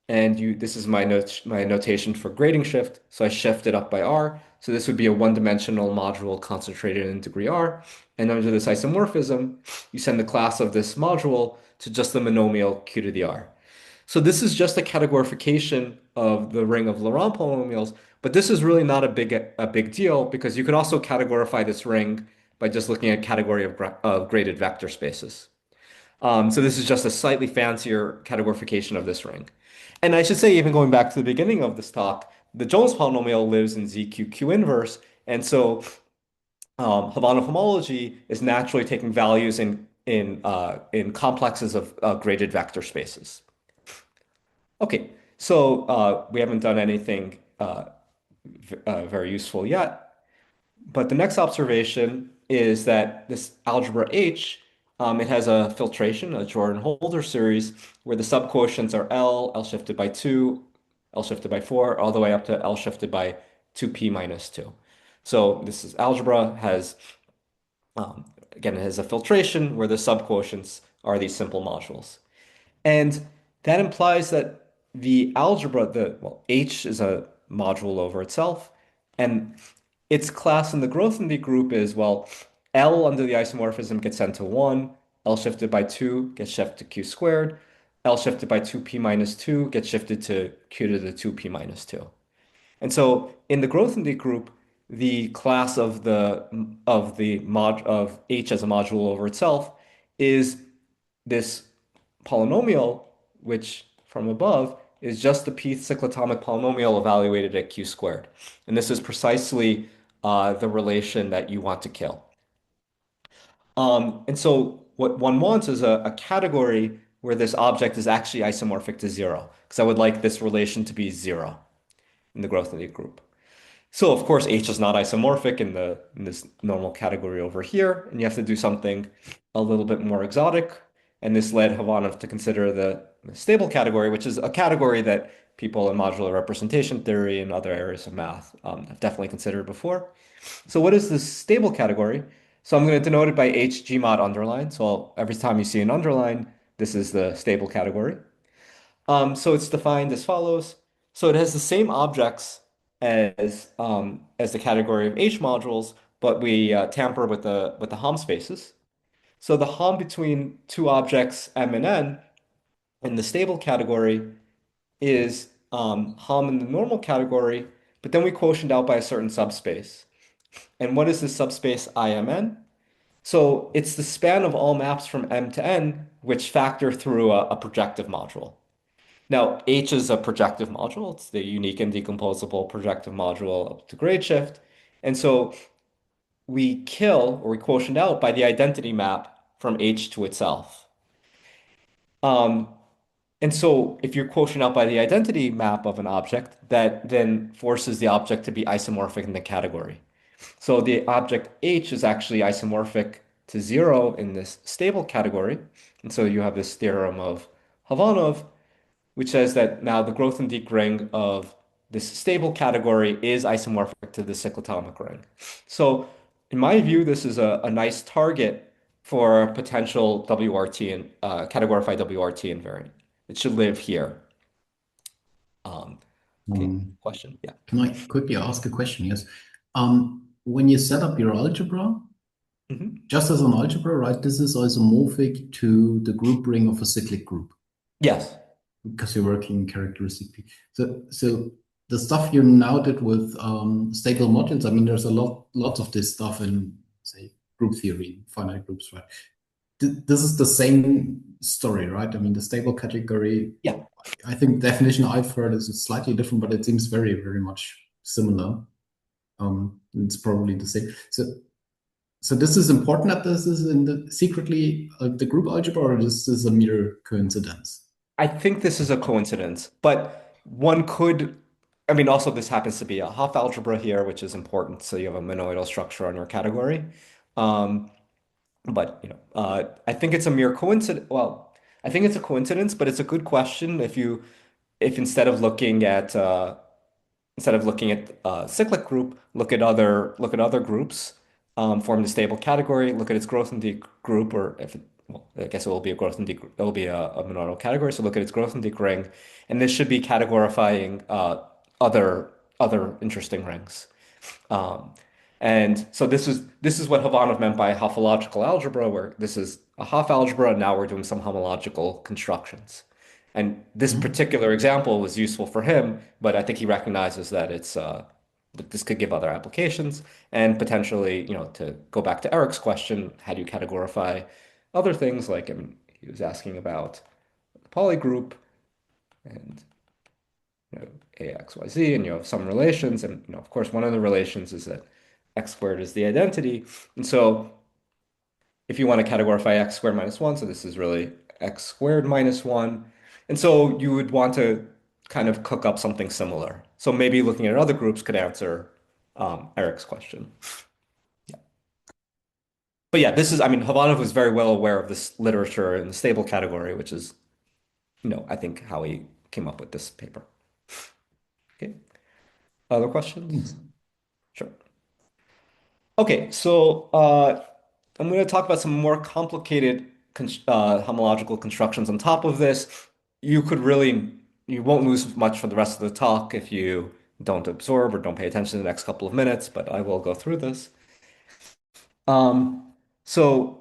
and this is my notation for grading shift. So I shift it up by R. So this would be a one-dimensional module concentrated in degree R. And under this isomorphism, you send the class of this module to just the monomial Q to the R. So this is just a categorification of the ring of Laurent polynomials, but this is really not a big deal because you could also categorify this ring by just looking at category of graded vector spaces. So this is just a slightly fancier categorification of this ring. And I should say, even going back to the beginning of this talk, the Jones polynomial lives in ZQQ inverse, and so Khovanov homology is naturally taking values in complexes of graded vector spaces. Okay, so we haven't done anything very useful yet. But the next observation is that this algebra H, it has a filtration, a Jordan-Holder series, where the subquotients are L shifted by 2, L shifted by 4, all the way up to L shifted by 2p minus 2. So this is algebra, has, again, it has a filtration where the subquotients are these simple modules. And that implies that the algebra, H is a module over itself, and its class in the Grothendieck group is, well, L under the isomorphism gets sent to 1, L shifted by 2 gets shifted to Q squared, L shifted by 2p minus 2 gets shifted to Q to the 2p minus 2. And so in the Grothendieck group, the class of H as a module over itself is this polynomial, which from above is just the p cyclotomic polynomial evaluated at Q squared. And this is precisely the relation that you want to kill. And so what one wants is a category where this object is actually isomorphic to 0, because I would like this relation to be 0 in the Grothendieck group. So of course, H is not isomorphic in this normal category over here, and you have to do something a little bit more exotic. And this led Khovanov to consider the stable category, which is a category that people in modular representation theory and other areas of math have definitely considered before. So what is this stable category? So I'm going to denote it by H Gmod underline. So every time you see an underline, this is the stable category. So it's defined as follows. So it has the same objects as the category of H modules, but we tamper with the Hom spaces. So the Hom between two objects M and N in the stable category is Hom in the normal category, but then we quotient out by a certain subspace. And what is this subspace IMN? So it's the span of all maps from M to N, which factor through a projective module. Now, H is a projective module. It's the unique and decomposable projective module up to grade shift. And so we kill or we quotient out by the identity map from H to itself. And so if you're quotient out by the identity map of an object, that then forces the object to be isomorphic in the category. So the object H is actually isomorphic to 0 in this stable category. And so you have this theorem of Khovanov, which says that now the Grothendieck ring of this stable category is isomorphic to the cyclotomic ring. So in my view, this is a nice target for potential WRT and categorify WRT invariant. It should live here. Okay, question? Yeah. Can I quickly ask a question? Yes. When you set up your algebra, just as an algebra, right, this is isomorphic to the group ring of a cyclic group. Yes. Because you're working characteristically. So the stuff you now did with stable modules, I mean, there's lots of this stuff in, say, group theory, finite groups, right? This is the same story, right? I mean, the stable category, yeah. I think the definition I've heard is slightly different, but it seems very, very much similar. It's probably the same. So this is important that this is in the secretly the group algebra, or this is a mere coincidence? I think this is a coincidence, but one could, I mean, also this happens to be a Hopf algebra here, which is important. So you have a monoidal structure on your category. But I think it's a mere coincidence. Well, I think it's a coincidence, but it's a good question if instead of looking at cyclic group, look at other groups, form the stable category, look at its Grothendieck group, or I guess it will be a Grothendieck, it will be a monoidal category. So look at its Grothendieck ring, and this should be categorifying other interesting rings. And so this is what Khovanov meant by homological algebra, where this is a Hopf algebra, and now we're doing some homological constructions. And this particular example was useful for him, but I think he recognizes that that this could give other applications and potentially, to go back to Eric's question, how do you categorify other things? Like, I mean, he was asking about the polygroup and ax, y, z, and you have some relations, and of course, one of the relations is that x squared is the identity, and so if you want to categorify x squared minus 1, so this is really x squared minus 1. And so you would want to kind of cook up something similar. So maybe looking at other groups could answer Eric's question. Yeah. But yeah, I mean, Khovanov was very well aware of this literature in the stable category, which is, I think how he came up with this paper. Okay. Other questions? Sure. Okay, so I'm going to talk about some more complicated homological constructions on top of this. You won't lose much for the rest of the talk if you don't absorb or don't pay attention to the next couple of minutes, but I will go through this. So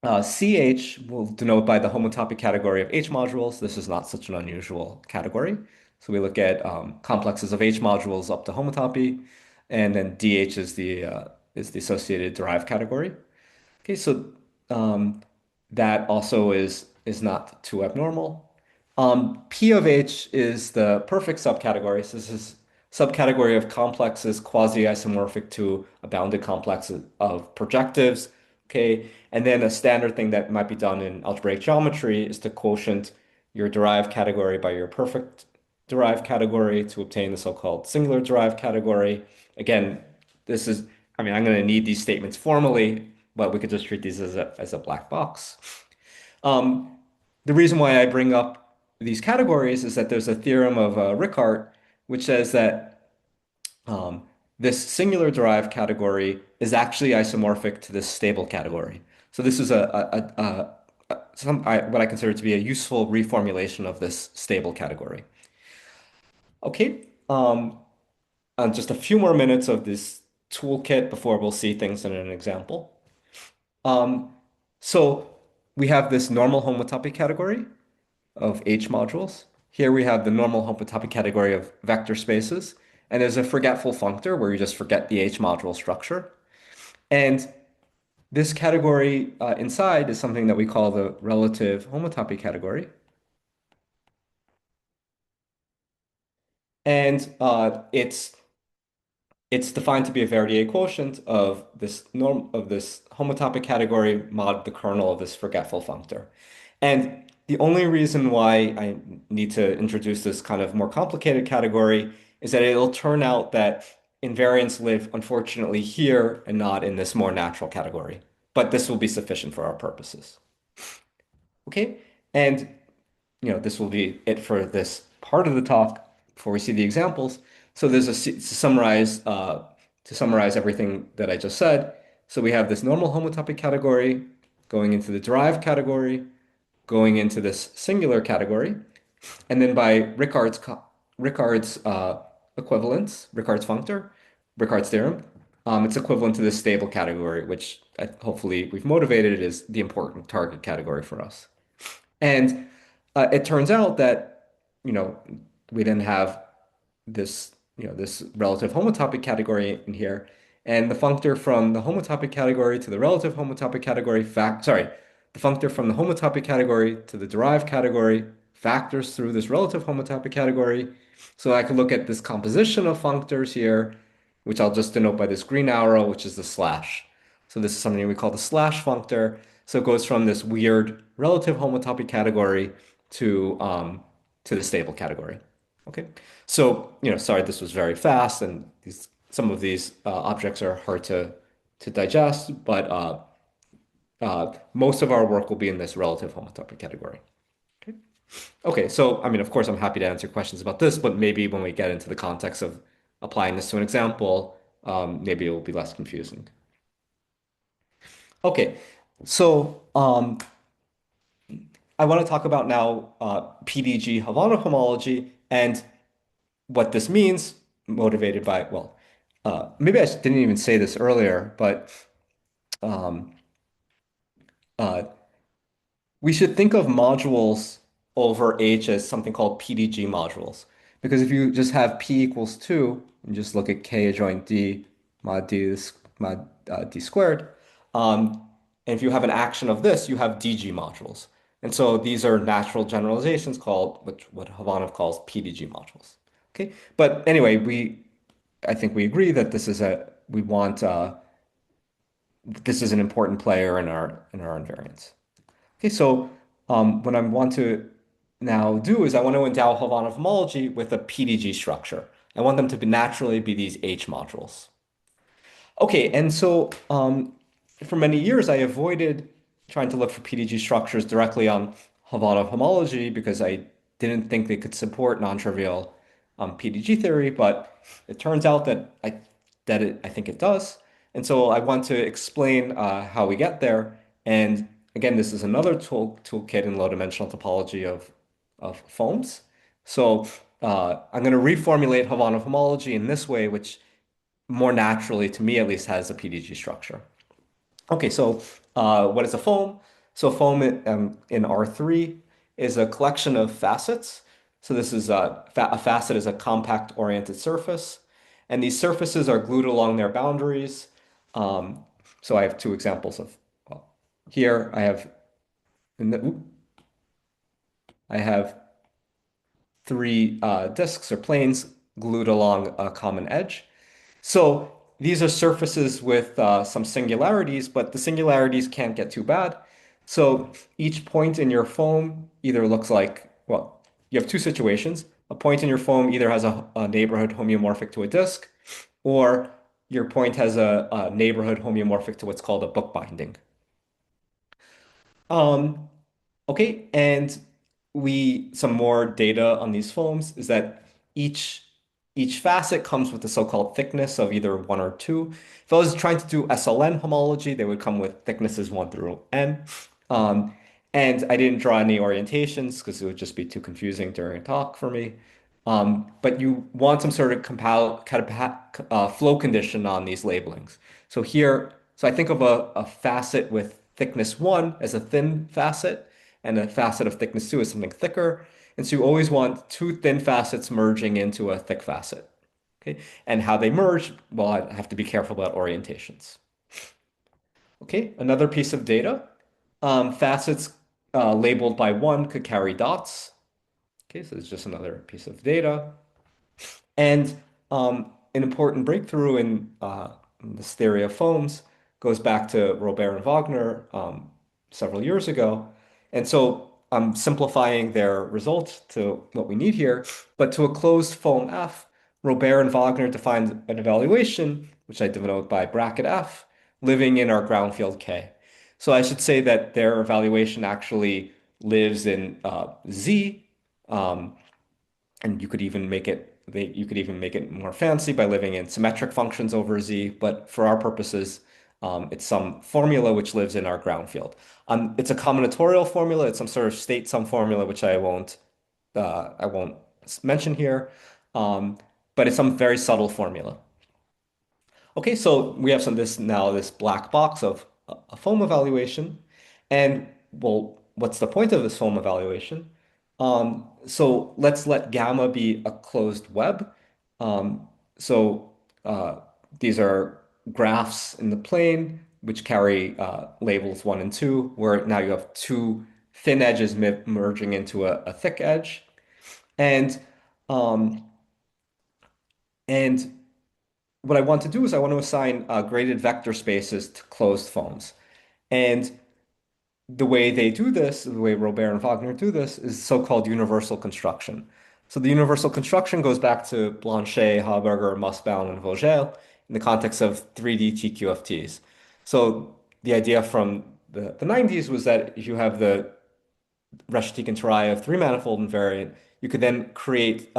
CH will denote by the homotopy category of H modules. This is not such an unusual category. So we look at complexes of H modules up to homotopy, and then DH is the associated derived category. Okay, so that also is not too abnormal. P of H is the perfect subcategory. So this is subcategory of complexes quasi-isomorphic to a bounded complex of projectives. Okay, and then a standard thing that might be done in algebraic geometry is to quotient your derived category by your perfect derived category to obtain the so-called singular derived category. Again, I mean, I'm going to need these statements formally, but we could just treat these as a black box. The reason why I bring up these categories is that there's a theorem of Rickart, which says that this singular derived category is actually isomorphic to this stable category. So this is what I consider to be a useful reformulation of this stable category. Okay, just a few more minutes of this toolkit before we'll see things in an example. So we have this normal homotopy category of H modules. Here we have the normal homotopy category of vector spaces. And there's a forgetful functor where you just forget the H module structure. And this category inside is something that we call the relative homotopy category. And it's defined to be a Verdier quotient of this homotopy category mod the kernel of this forgetful functor. And the only reason why I need to introduce this kind of more complicated category is that it'll turn out that invariants live, unfortunately, here and not in this more natural category. But this will be sufficient for our purposes. Okay, and this will be it for this part of the talk before we see the examples. So there's to summarize everything that I just said. So we have this normal homotopy category going into the derived category, going into this singular category, and then by Rickard's equivalence, Rickard's functor, Rickard's theorem, it's equivalent to this stable category, which hopefully we've motivated is the important target category for us. And it turns out that we then have this this relative homotopy category in here, and the functor from the homotopy category to the relative homotopy category the functor from the homotopy category to the derived category factors through this relative homotopy category. So I can look at this composition of functors here, which I'll just denote by this green arrow, which is the slash. So this is something we call the slash functor. So it goes from this weird relative homotopy category to the stable category. Okay, so sorry, this was very fast, and some of these objects are hard to digest, but most of our work will be in this relative homotopy category. Okay, so I mean, of course, I'm happy to answer questions about this, but maybe when we get into the context of applying this to an example, maybe it will be less confusing. Okay, so I want to talk about now PDG Khovanov homology and what this means, motivated by, well, maybe I didn't even say this earlier, but we should think of modules over H as something called PDG modules. Because if you just have P equals 2, and just look at K adjoint D mod D squared, and if you have an action of this, you have DG modules. And so these are natural generalizations called what Khovanov calls PDG modules. Okay, but anyway, I think we agree that this is this is an important player in our invariance. Okay, so what I want to now do is I want to endow Khovanov homology with a PDG structure. I want them to naturally be these H modules. Okay, and so for many years I avoided trying to look for PDG structures directly on Khovanov homology because I didn't think they could support non-trivial PDG theory, but it turns out that I think it does. And so I want to explain how we get there. And again, this is another toolkit in low-dimensional topology of foams. So I'm going to reformulate Khovanov homology in this way, which more naturally, to me at least, has a PDG structure. Okay, so what is a foam? So foam in R3 is a collection of facets. So this is a facet is a compact oriented surface, and these surfaces are glued along their boundaries. So I have two examples of, well, here I have I have three disks or planes glued along a common edge. So these are surfaces with some singularities, but the singularities can't get too bad. So each point in your foam either looks like, well, you have two situations. A point in your foam either has a neighborhood homeomorphic to a disk, or your point has a neighborhood homeomorphic to what's called a bookbinding. Okay, and some more data on these foams is that each facet comes with the so-called thickness of either 1 or 2. If I was trying to do SLN homology, they would come with thicknesses 1 through n. And I didn't draw any orientations because it would just be too confusing during a talk for me. But you want some sort of flow condition on these labelings. So here, so I think of a facet with thickness 1 as a thin facet, and a facet of thickness 2 is something thicker. And so you always want two thin facets merging into a thick facet. Okay, and how they merge, well, I have to be careful about orientations. Okay, another piece of data. Facets labeled by 1 could carry dots. Okay, so it's just another piece of data. And an important breakthrough in this theory of foams goes back to Robert and Wagner several years ago. And so I'm simplifying their results to what we need here. But to a closed foam F, Robert and Wagner defined an evaluation, which I denote by bracket F, living in our ground field K. So I should say that their evaluation actually lives in Z, and you could even make it more fancy by living in symmetric functions over Z. But for our purposes, it's some formula which lives in our ground field. It's a combinatorial formula. It's some sort of state sum formula which I won't mention here, but it's some very subtle formula. Okay, so we have this black box of a foam evaluation, and well, what's the point of this foam evaluation? So let's let gamma be a closed web. So these are graphs in the plane which carry labels 1 and 2, where now you have two thin edges merging into a thick edge. And what I want to do is I want to assign graded vector spaces to closed foams. And the way they do this, the way Robert and Wagner do this, is so-called universal construction. So the universal construction goes back to Blanchet, Haberger, Nussbaum, and Vogel in the context of 3D TQFTs. So the idea from the 90s was that if you have the Reshetikhin-Tarayev three-manifold invariant, you could then create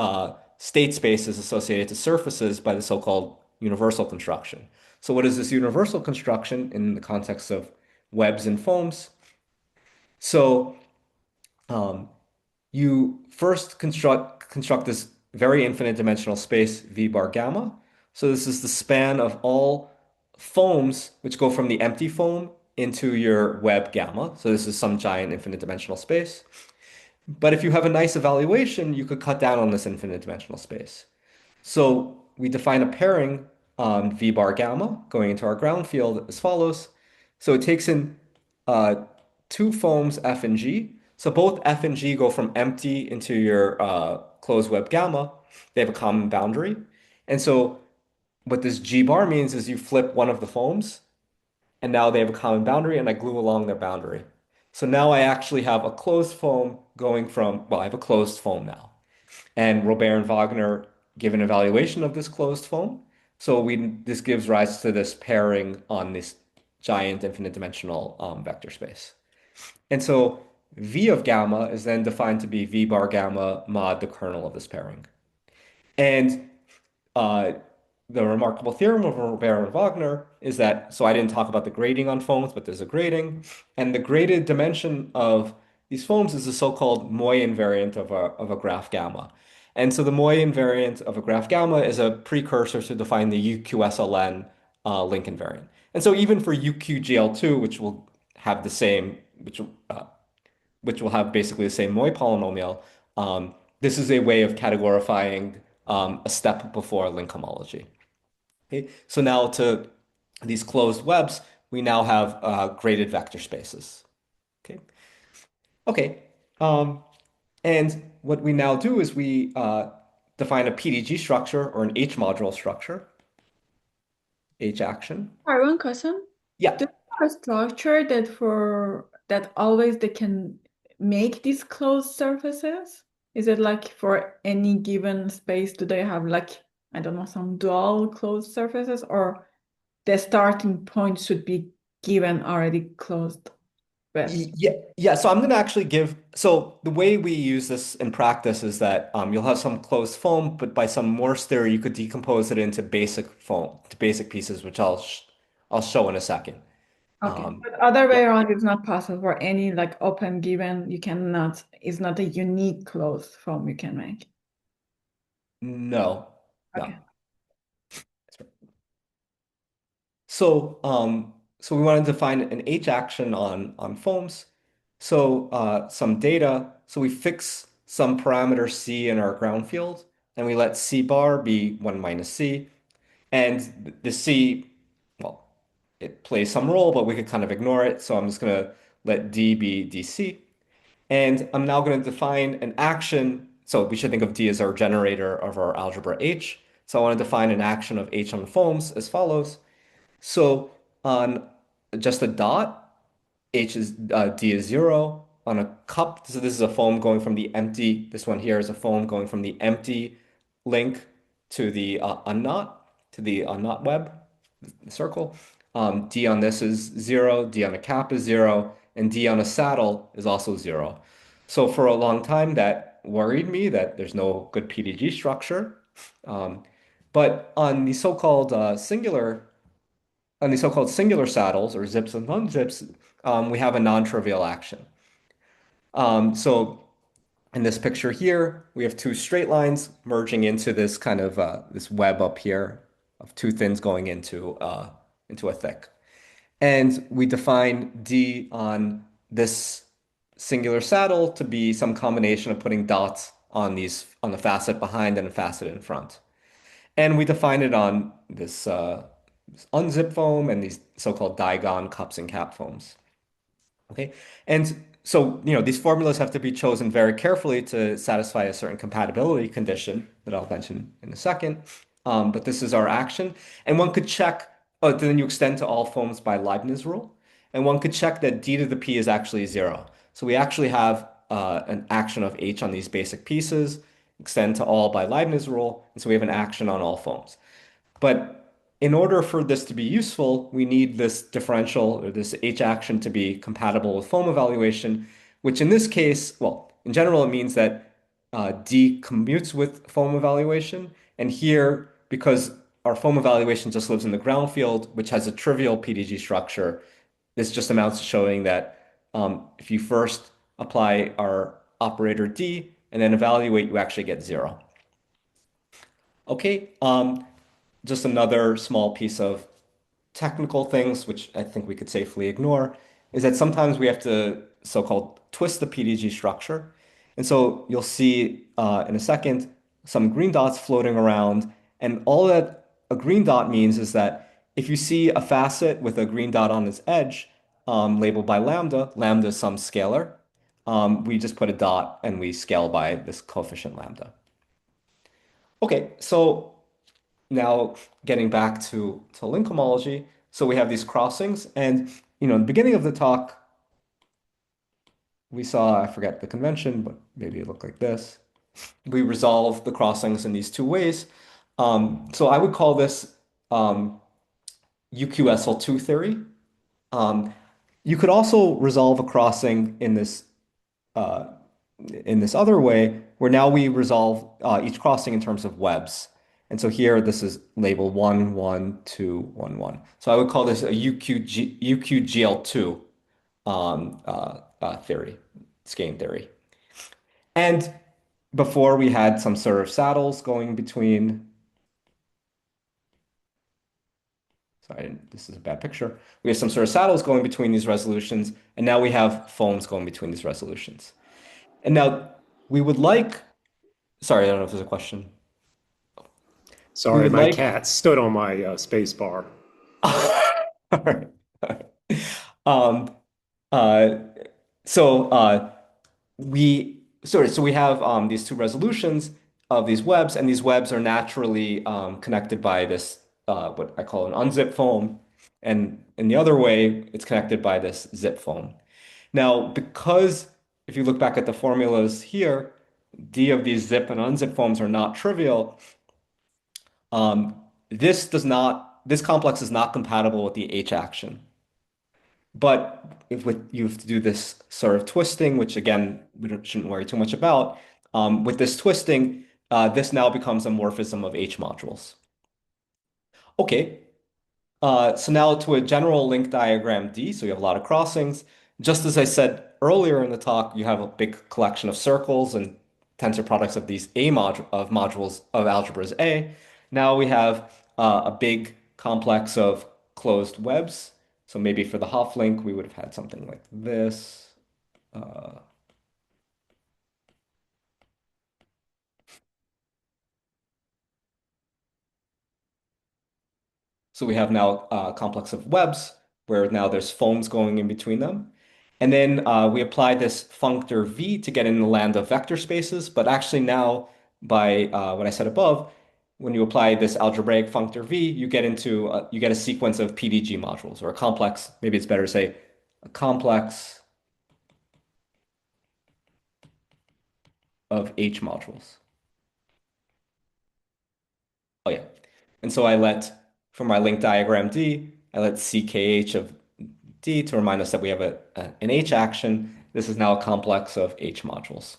state spaces associated to surfaces by the so-called universal construction. So what is this universal construction in the context of webs and foams? So you first construct this very infinite dimensional space V bar gamma. So this is the span of all foams which go from the empty foam into your web gamma. So this is some giant infinite dimensional space. But if you have a nice evaluation, you could cut down on this infinite dimensional space. So we define a pairing on V bar gamma going into our ground field as follows. So it takes in uh, two foams F and G. So both F and G go from empty into your closed web gamma. They have a common boundary. And so what this G bar means is you flip one of the foams, and now they have a common boundary, and I glue along their boundary. So now I actually have a closed foam going from, well, I have a closed foam now. And Robert and Wagner give an evaluation of this closed foam. So this gives rise to this pairing on this giant infinite dimensional vector space. And so V of gamma is then defined to be V bar gamma mod the kernel of this pairing. And uh, the remarkable theorem of Robert and Wagner is that, so I didn't talk about the grading on foams, but there's a grading. And the graded dimension of these foams is the so-called Moy invariant of a graph gamma. And so the Moy invariant of a graph gamma is a precursor to define the UQSLN link invariant. And so even for UQGL2, which will have the same, which will have basically the same Moy polynomial, this is a way of categorifying a step before link homology. Okay, so now to these closed webs, we now have graded vector spaces. Okay, okay, and what we now do is we define a PDG structure or an H module structure, H action. Sorry, one question. Yeah. Do you have a structure that always they can make these closed surfaces? Is it like for any given space, do they have like, I don't know, some dual closed surfaces, or the starting point should be given already closed with? Yeah. So I'm going to actually so the way we use this in practice is that you'll have some closed foam, but by some Morse theory, you could decompose it into basic foam, to basic pieces, which I'll show in a second. Okay, but other Yeah. way around, it's not possible for any like open given. You cannot. It's not a unique closed form you can make. No, no. Okay. So we want to define an H action on foams. So some data. So we fix some parameter C in our ground field, and we let C bar be 1 minus C. And the C, well, it plays some role, but we could kind of ignore it. So I'm just going to let D be DC. And I'm now going to define an action. So we should think of D as our generator of our algebra H. So I want to define an action of H on foams as follows. So on just a dot, H is D is 0. On a cup, so this is a foam going from the empty. This one here is a foam going from the empty link to the unknot, to the unknot web, the circle. D on this is 0, D on a cap is 0, and D on a saddle is also 0. So for a long time, that worried me that there's no good PDG structure. But on the so-called singular saddles or zips and unzips, we have a non-trivial action. So in this picture here, we have two straight lines merging into this kind of this web up here of two thins going into a thick. And we define D on this singular saddle to be some combination of putting dots on the facet behind and a facet in front. And we define it on this unzip foam and these so-called digon cups and cap foams. Okay. And so, these formulas have to be chosen very carefully to satisfy a certain compatibility condition that I'll mention in a second. But this is our action. And one could check, then you extend to all foams by Leibniz rule. And one could check that D to the P is actually 0. So we actually have an action of H on these basic pieces, extend to all by Leibniz rule. And so we have an action on all foams. But in order for this to be useful, we need this differential or this H action to be compatible with foam evaluation, which in this case, well, in general, it means that D commutes with foam evaluation. And here, because our foam evaluation just lives in the ground field, which has a trivial PDG structure, this just amounts to showing that if you first apply our operator D and then evaluate, you actually get 0. Okay, just another small piece of technical things, which I think we could safely ignore, is that sometimes we have to so-called twist the PDG structure. And so you'll see in a second some green dots floating around. And all that a green dot means is that if you see a facet with a green dot on its edge, labeled by lambda, lambda is some scalar, we just put a dot and we scale by this coefficient lambda. Okay, so now getting back to link homology. So we have these crossings, and in the beginning of the talk, we saw, I forget the convention, but maybe it looked like this. We resolve the crossings in these two ways. So I would call this UQSL2 theory. You could also resolve a crossing in this other way, where now we resolve each crossing in terms of webs. And so here, this is labeled 1, 1, 2, 1, 1. So I would call this a UQGL2 theory, skein theory. And before we had some sort of saddles going between. Sorry, this is a bad picture. We have some sort of saddles going between these resolutions, and now we have foams going between these resolutions. And now we would like, sorry, I don't know if there's a question. Sorry, my cat stood on my space bar. All right. So we have these two resolutions of these webs, and these webs are naturally connected by this what I call an unzip foam, and in the other way, it's connected by this zip foam. Now, because if you look back at the formulas here, D of these zip and unzip foams are not trivial. This complex is not compatible with the H action. But you have to do this sort of twisting, which again, shouldn't worry too much about. With this twisting, this now becomes a morphism of H modules. Okay, so now to a general link diagram D, so you have a lot of crossings. Just as I said earlier in the talk, you have a big collection of circles and tensor products of these modules of algebras A. Now we have a big complex of closed webs. So maybe for the Hopf link, we would have had something like this. So we have now a complex of webs where now there's foams going in between them. And then we apply this functor V to get in the land of vector spaces. But actually now, by what I said above, when you apply this algebraic functor V, you get a sequence of PDG modules, or a complex, maybe it's better to say a complex of H modules. Oh yeah. And so for my link diagram D, I let CKH of D to remind us that we have an H action. This is now a complex of H modules.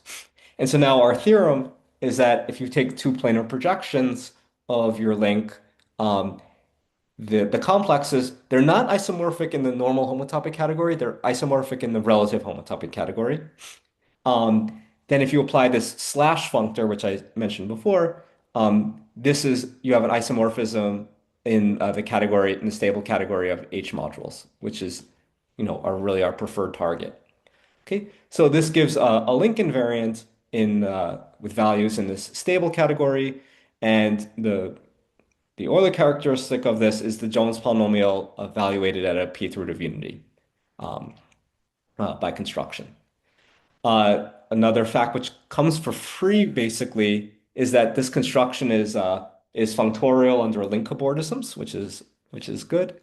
And so now our theorem is that if you take two planar projections of your link, the complexes, they're not isomorphic in the normal homotopic category, they're isomorphic in the relative homotopic category. Then if you apply this slash functor, which I mentioned before, you have an isomorphism in the stable category of H modules, which is, really our preferred target. Okay, so this gives a link invariant with values in this stable category, and the Euler characteristic of this is the Jones polynomial evaluated at a p-th root of unity by construction. Another fact which comes for free basically is that this construction is functorial under link cobordisms, which is good.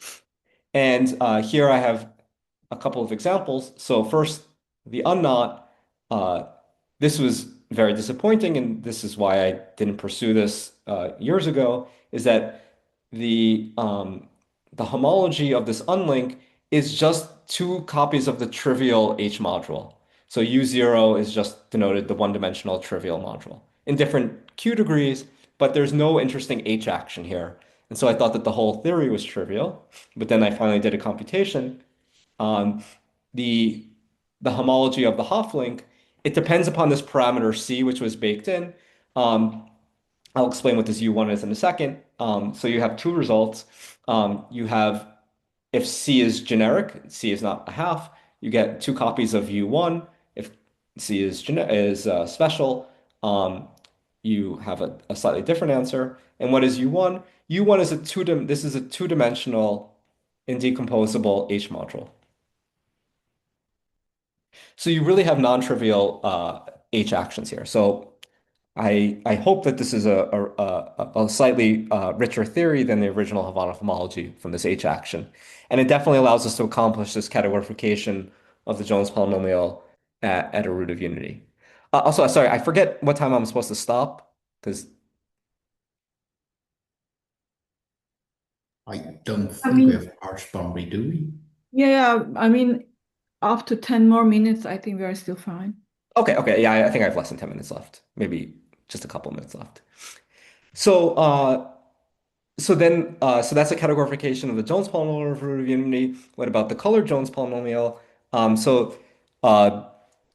And here I have a couple of examples. So first, the unknot. This was very disappointing, and this is why I didn't pursue this years ago. Is that the homology of this unlink is just two copies of the trivial H module. So U0 is just denoted the one-dimensional trivial module in different Q degrees, but there's no interesting H action here. And so I thought that the whole theory was trivial, but then I finally did a computation. The homology of the Hopf link, it depends upon this parameter C, which was baked in. I'll explain what this U1 is in a second. So you have two results. You have, if C is generic, C is not a half, you get two copies of U1. C is special, you have a slightly different answer. And what is U1? U1 is this is a two-dimensional indecomposable H module. So you really have non-trivial H actions here. So I hope that this is a slightly richer theory than the original Khovanov homology from this H action. And it definitely allows us to accomplish this categorification of the Jones polynomial at a root of unity. Also, sorry, I forget what time I'm supposed to stop because I don't I think we mean, have arch boundary, do we? yeah, I mean, up to 10 more minutes, I think we are still fine. okay, yeah, I think I have less than 10 minutes left, maybe just a couple minutes left. So so that's a categorification of the Jones polynomial of root of unity. What about the colored Jones polynomial? So uh,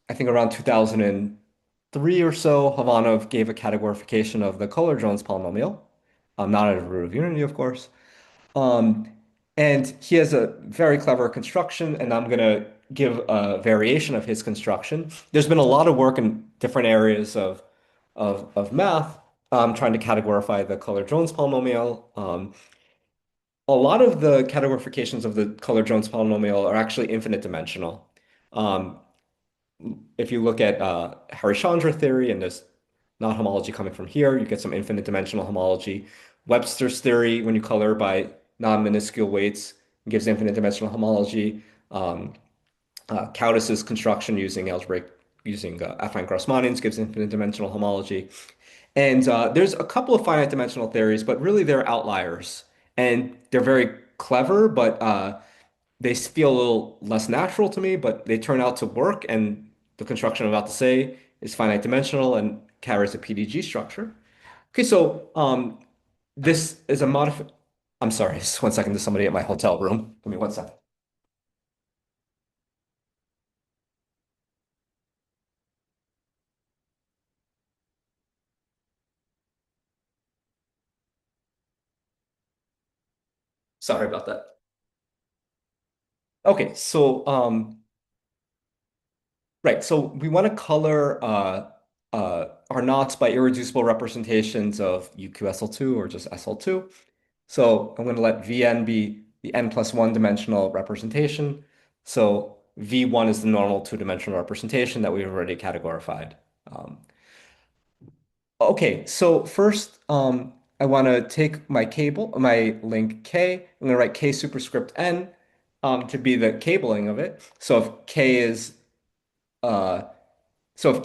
I think around 2003 or so, Khovanov gave a categorification of the colored Jones polynomial, not at a root of unity, of course. Um, and he has a very clever construction, and I'm going to give a variation of his construction. There's been a lot of work in different areas of math trying to categorify the color-Jones polynomial. A lot of the categorifications of the color-Jones polynomial are actually infinite dimensional. Um, if you look at Harishchandra theory and there's not homology coming from here, you get some infinite dimensional homology. Webster's theory, when you color by non-minuscule weights, gives infinite dimensional homology. Countess's construction using affine Grossmanians gives infinite dimensional homology. And there's a couple of finite dimensional theories, but really they're outliers. And they're very clever, but they feel a little less natural to me, but they turn out to work. And the construction I'm about to say is finite dimensional and carries a PDG structure. Okay, so this is a modif. I'm sorry, just 1 second. There's somebody at my hotel room. Give me 1 second. Sorry about that. Okay, so right, so we want to color our knots by irreducible representations of UQSL2 or just SL2. So I'm going to let Vn be the n+1 dimensional representation. So V1 is the normal two-dimensional representation that we've already categorified. Um, okay, so first I want to take my link K. I'm going to write K superscript n to be the cabling of it. So if K is uh, just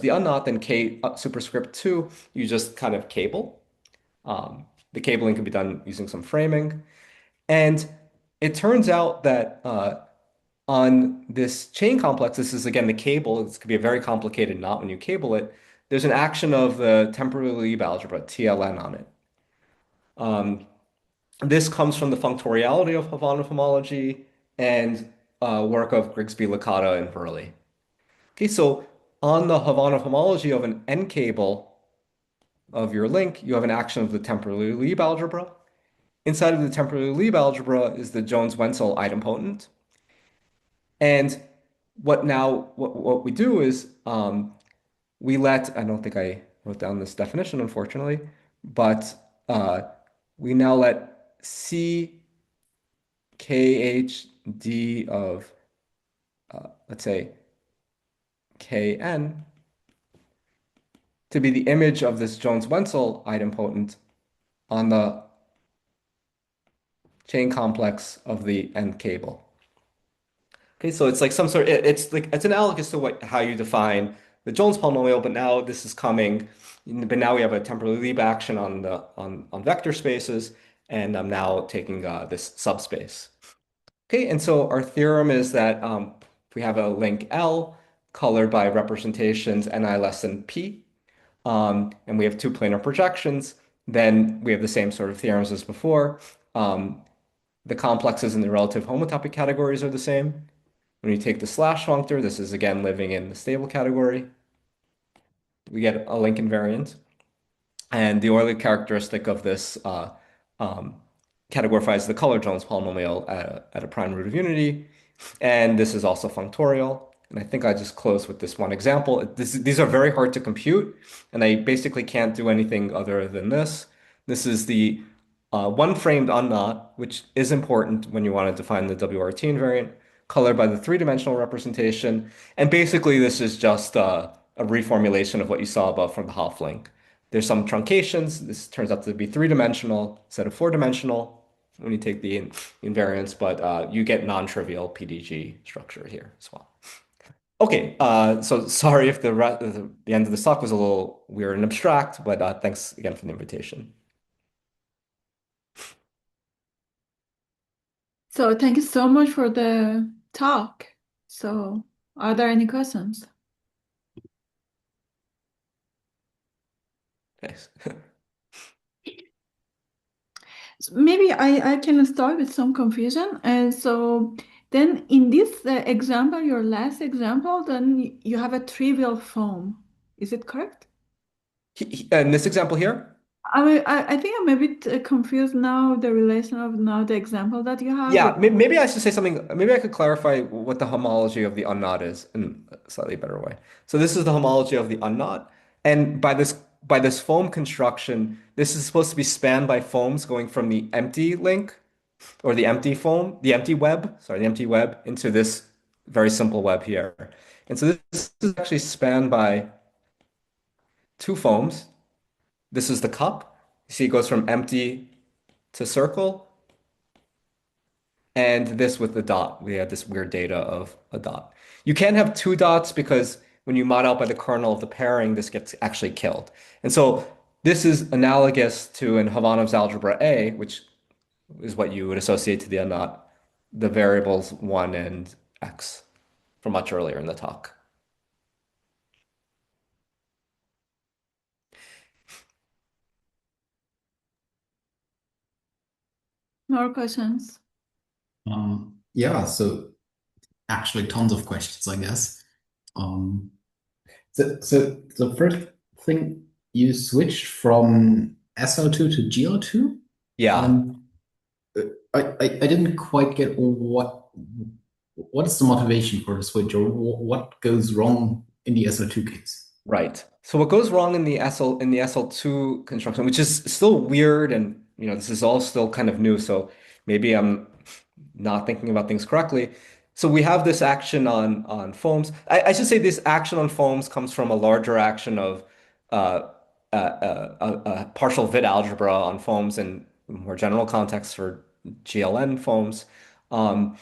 the unknot, then K superscript 2, you just kind of cable. The cabling can be done using some framing. And it turns out that on this chain complex, this is again the cable, this could be a very complicated knot when you cable it, there's an action of the temporally Lieb algebra, TLN, on it. This comes from the functoriality of Khovanov homology and work of Grigsby, Licata, and Verley. Okay, so on the Khovanov homology of an N cable of your link, you have an action of the temporally Lieb algebra. Inside of the temporally Lieb algebra is the Jones-Wenzel idempotent. And what we do is we let, I don't think I wrote down this definition, unfortunately, but we now let C KHD of, let's say, Kn to be the image of this Jones-Wenzel idempotent on the chain complex of the N cable. Okay, so it's like it's analogous to how you define the Jones polynomial, but now this is coming, but now we have a temporally Lieb action on vector spaces, and I'm now taking this subspace. Okay, and so our theorem is that we have a link L colored by representations Ni less than P, and we have two planar projections, then we have the same sort of theorems as before. The complexes and the relative homotopy categories are the same. When you take the slash functor, this is again living in the stable category. We get a link invariant. And the Euler characteristic of this categorifies the color Jones polynomial at a prime root of unity. And this is also functorial. And I think I just close with this one example. These are very hard to compute, and I basically can't do anything other than this. This is the one-framed unknot, which is important when you want to define the WRT invariant, colored by the three-dimensional representation. And basically, this is just a reformulation of what you saw above from the Half-link. There's some truncations. This turns out to be three-dimensional instead of four-dimensional when you take the invariance, but you get non-trivial PDG structure here as well. Okay, so sorry if the end of the talk was a little weird and abstract, but thanks again for the invitation. So thank you so much for the talk. So are there any questions? Thanks. Maybe I can start with some confusion. And so then in this example, your last example, then you have a trivial form. Is it correct? In this example here? I think I'm a bit confused now, the relation of now the example that you have Yeah, with. maybe I should say something. Maybe I could clarify what the homology of the unknot is in a slightly better way. So this is the homology of the unknot, and by this foam construction, this is supposed to be spanned by foams going from the empty link or the empty foam, the empty web, sorry, the empty web into this very simple web here. And so this is actually spanned by two foams. This is the cup. You see, it goes from empty to circle. And this with the dot, we have this weird data of a dot. You can't have two dots because when you mod out by the kernel of the pairing, this gets actually killed. And so this is analogous to in Khovanov's algebra A, which is what you would associate to the unknot, the variables 1 and x from much earlier in the talk. More questions? Yeah, so actually tons of questions, I guess. So the first thing, you switched from SO2 to GO2? Yeah, I didn't quite get what is the motivation for the switch, or what goes wrong in the SO2 case? right. So what goes wrong in the SL2 construction, which is still weird, and this is all still kind of new, so maybe I'm not thinking about things correctly. So we have this action on foams. I should say this action on foams comes from a larger action of partial Witt algebra on foams in more general context for GLN foams. Um,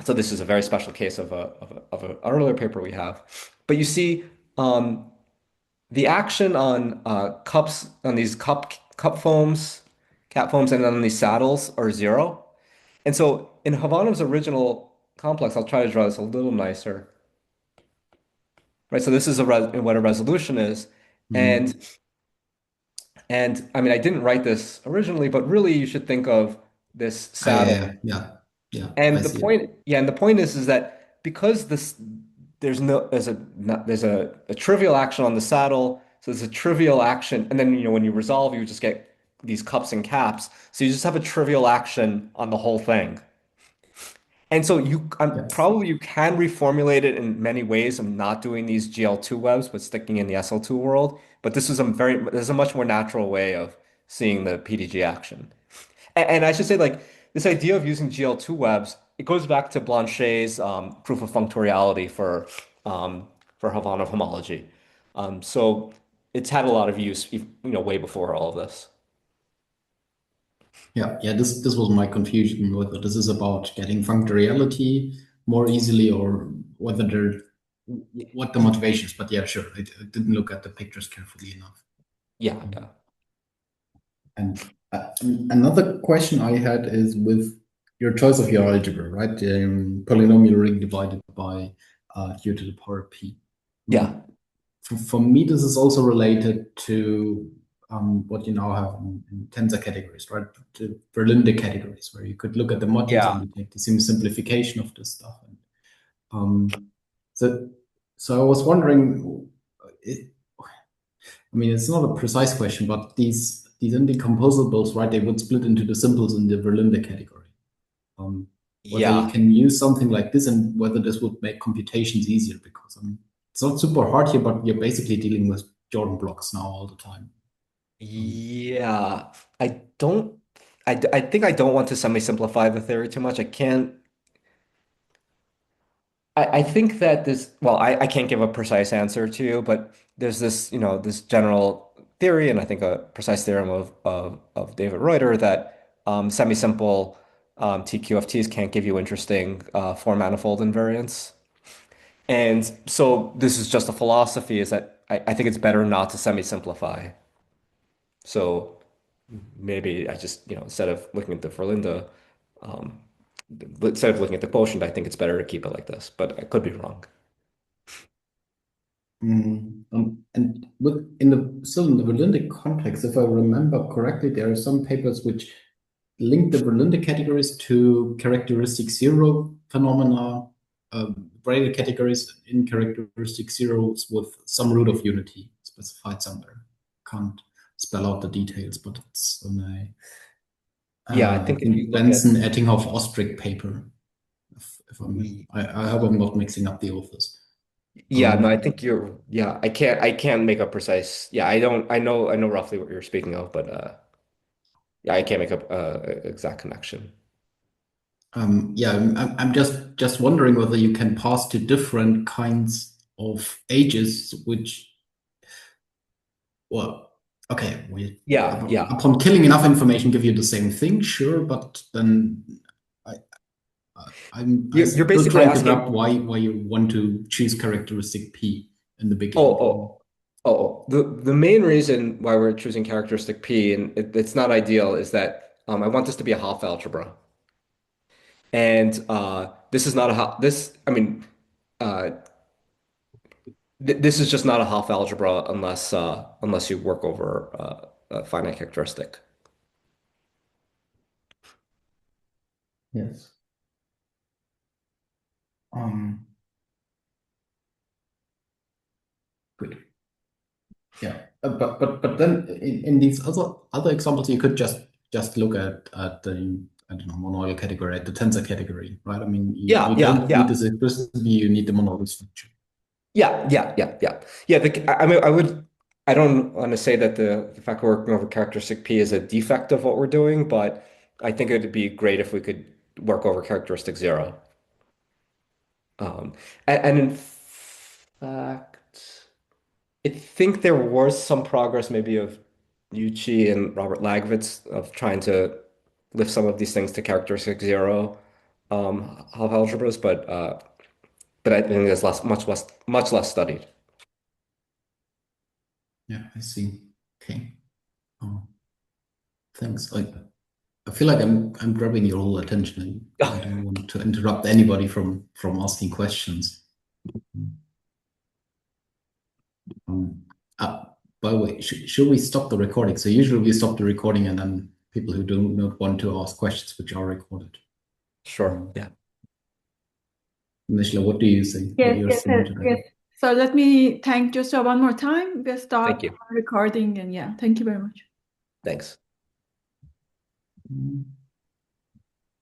so this is a very special case of an earlier paper we have. But you see, the action on cups, on these cup foams, cap foams, and on these saddles are zero. And so in Khovanov's original complex, I'll try to draw this a little nicer. Right, so this is what a resolution is. Mm. And I mean, I didn't write this originally, but really you should think of this saddle. Yeah, And I the see it. point, yeah, and the point is that because there's a trivial action on the saddle, so there's a trivial action, and then when you resolve, you just get these cups and caps. So you just have a trivial action on the whole thing. And so Yes. probably you can reformulate it in many ways of not doing these GL2 webs, but sticking in the SL2 world. But this is a much more natural way of seeing the PDG action. And I should say, like, this idea of using GL2 webs, it goes back to Blanchet's proof of functoriality for Khovanov homology. So it's had a lot of use, way before all of this. Yeah. This was my confusion, whether this is about getting functoriality more easily, or what the motivation is. But yeah, sure. I didn't look at the pictures carefully enough. Yeah, yeah. And another question I had is with your choice of your algebra, right? Polynomial ring divided by u to the power p. Yeah. For me, this is also related to what you now have in tensor categories, right? The Berlinde categories, where you could look at the modules Yeah. and you take the simplification of this stuff. And so I was wondering, I mean, it's not a precise question, but these indecomposables, right? They would split into the simples in the Berlinde category. whether you Yeah. can use something like this and whether this would make computations easier, because it's not super hard here, but you're basically dealing with Jordan blocks now all the time. Yeah. I think I don't want to semi-simplify the theory too much. I think that well, I can't give a precise answer to you, but there's this, this general theory, and I think a precise theorem of David Reuter that semi-simple TQFTs can't give you interesting four-manifold invariants. And so this is just a philosophy, is that I think it's better not to semi-simplify. So maybe I just, instead of looking at the Verlinde, um, instead of looking at the quotient, I think it's better to keep it like this, but I could be wrong. And still in the Verlinde context, if I remember correctly, there are some papers which link the Verlinde categories to characteristic zero phenomena, braided categories in characteristic zeros with some root of unity specified somewhere. Can't spell out the details, but it's on Yeah, I think if you look Benson, Ettinghoff, Ostrich paper. I hope I'm not mixing up the authors. Yeah, no, I think I can't make a precise, I know roughly what you're speaking of, but yeah, I can't make up exact connection. I'm just wondering whether you can pass to different kinds of ages, which, well, okay, Yeah. upon killing enough information, give you the same thing, sure, but then I'm You're still basically trying to asking, grab why you want to choose characteristic P in the beginning. the main reason why we're choosing characteristic P, and it's not ideal, is that I want this to be a half algebra. And this is not I mean, uh, this is just not a half algebra unless you work over a finite characteristic. Yes. Good. Yeah, but then in these other examples, you could just look at the, I don't know, monoidal category, at the tensor category, right? I mean, you don't need this explicitly, you need the monoidal structure. Yeah. I mean, I don't want to say that the fact we're working over characteristic P is a defect of what we're doing, but I think it would be great if we could work over characteristic zero. And in fact, I think there was some progress maybe of Yuchi and Robert Lagwitz of trying to lift some of these things to characteristic zero half algebras, but I think there's much less studied. Yeah, I see. Okay. Thanks. I feel like I'm grabbing your whole attention, and I don't want to interrupt anybody from asking questions. By the way, should we stop the recording? So usually we stop the recording, and then people who do not want to ask questions, which are recorded. Sure. Yeah. Nezhla, what do you think? What you're seeing today? Yes. So let me thank Joshua one more time. We'll stop Thank you. recording, and yeah, thank you very much. Thanks.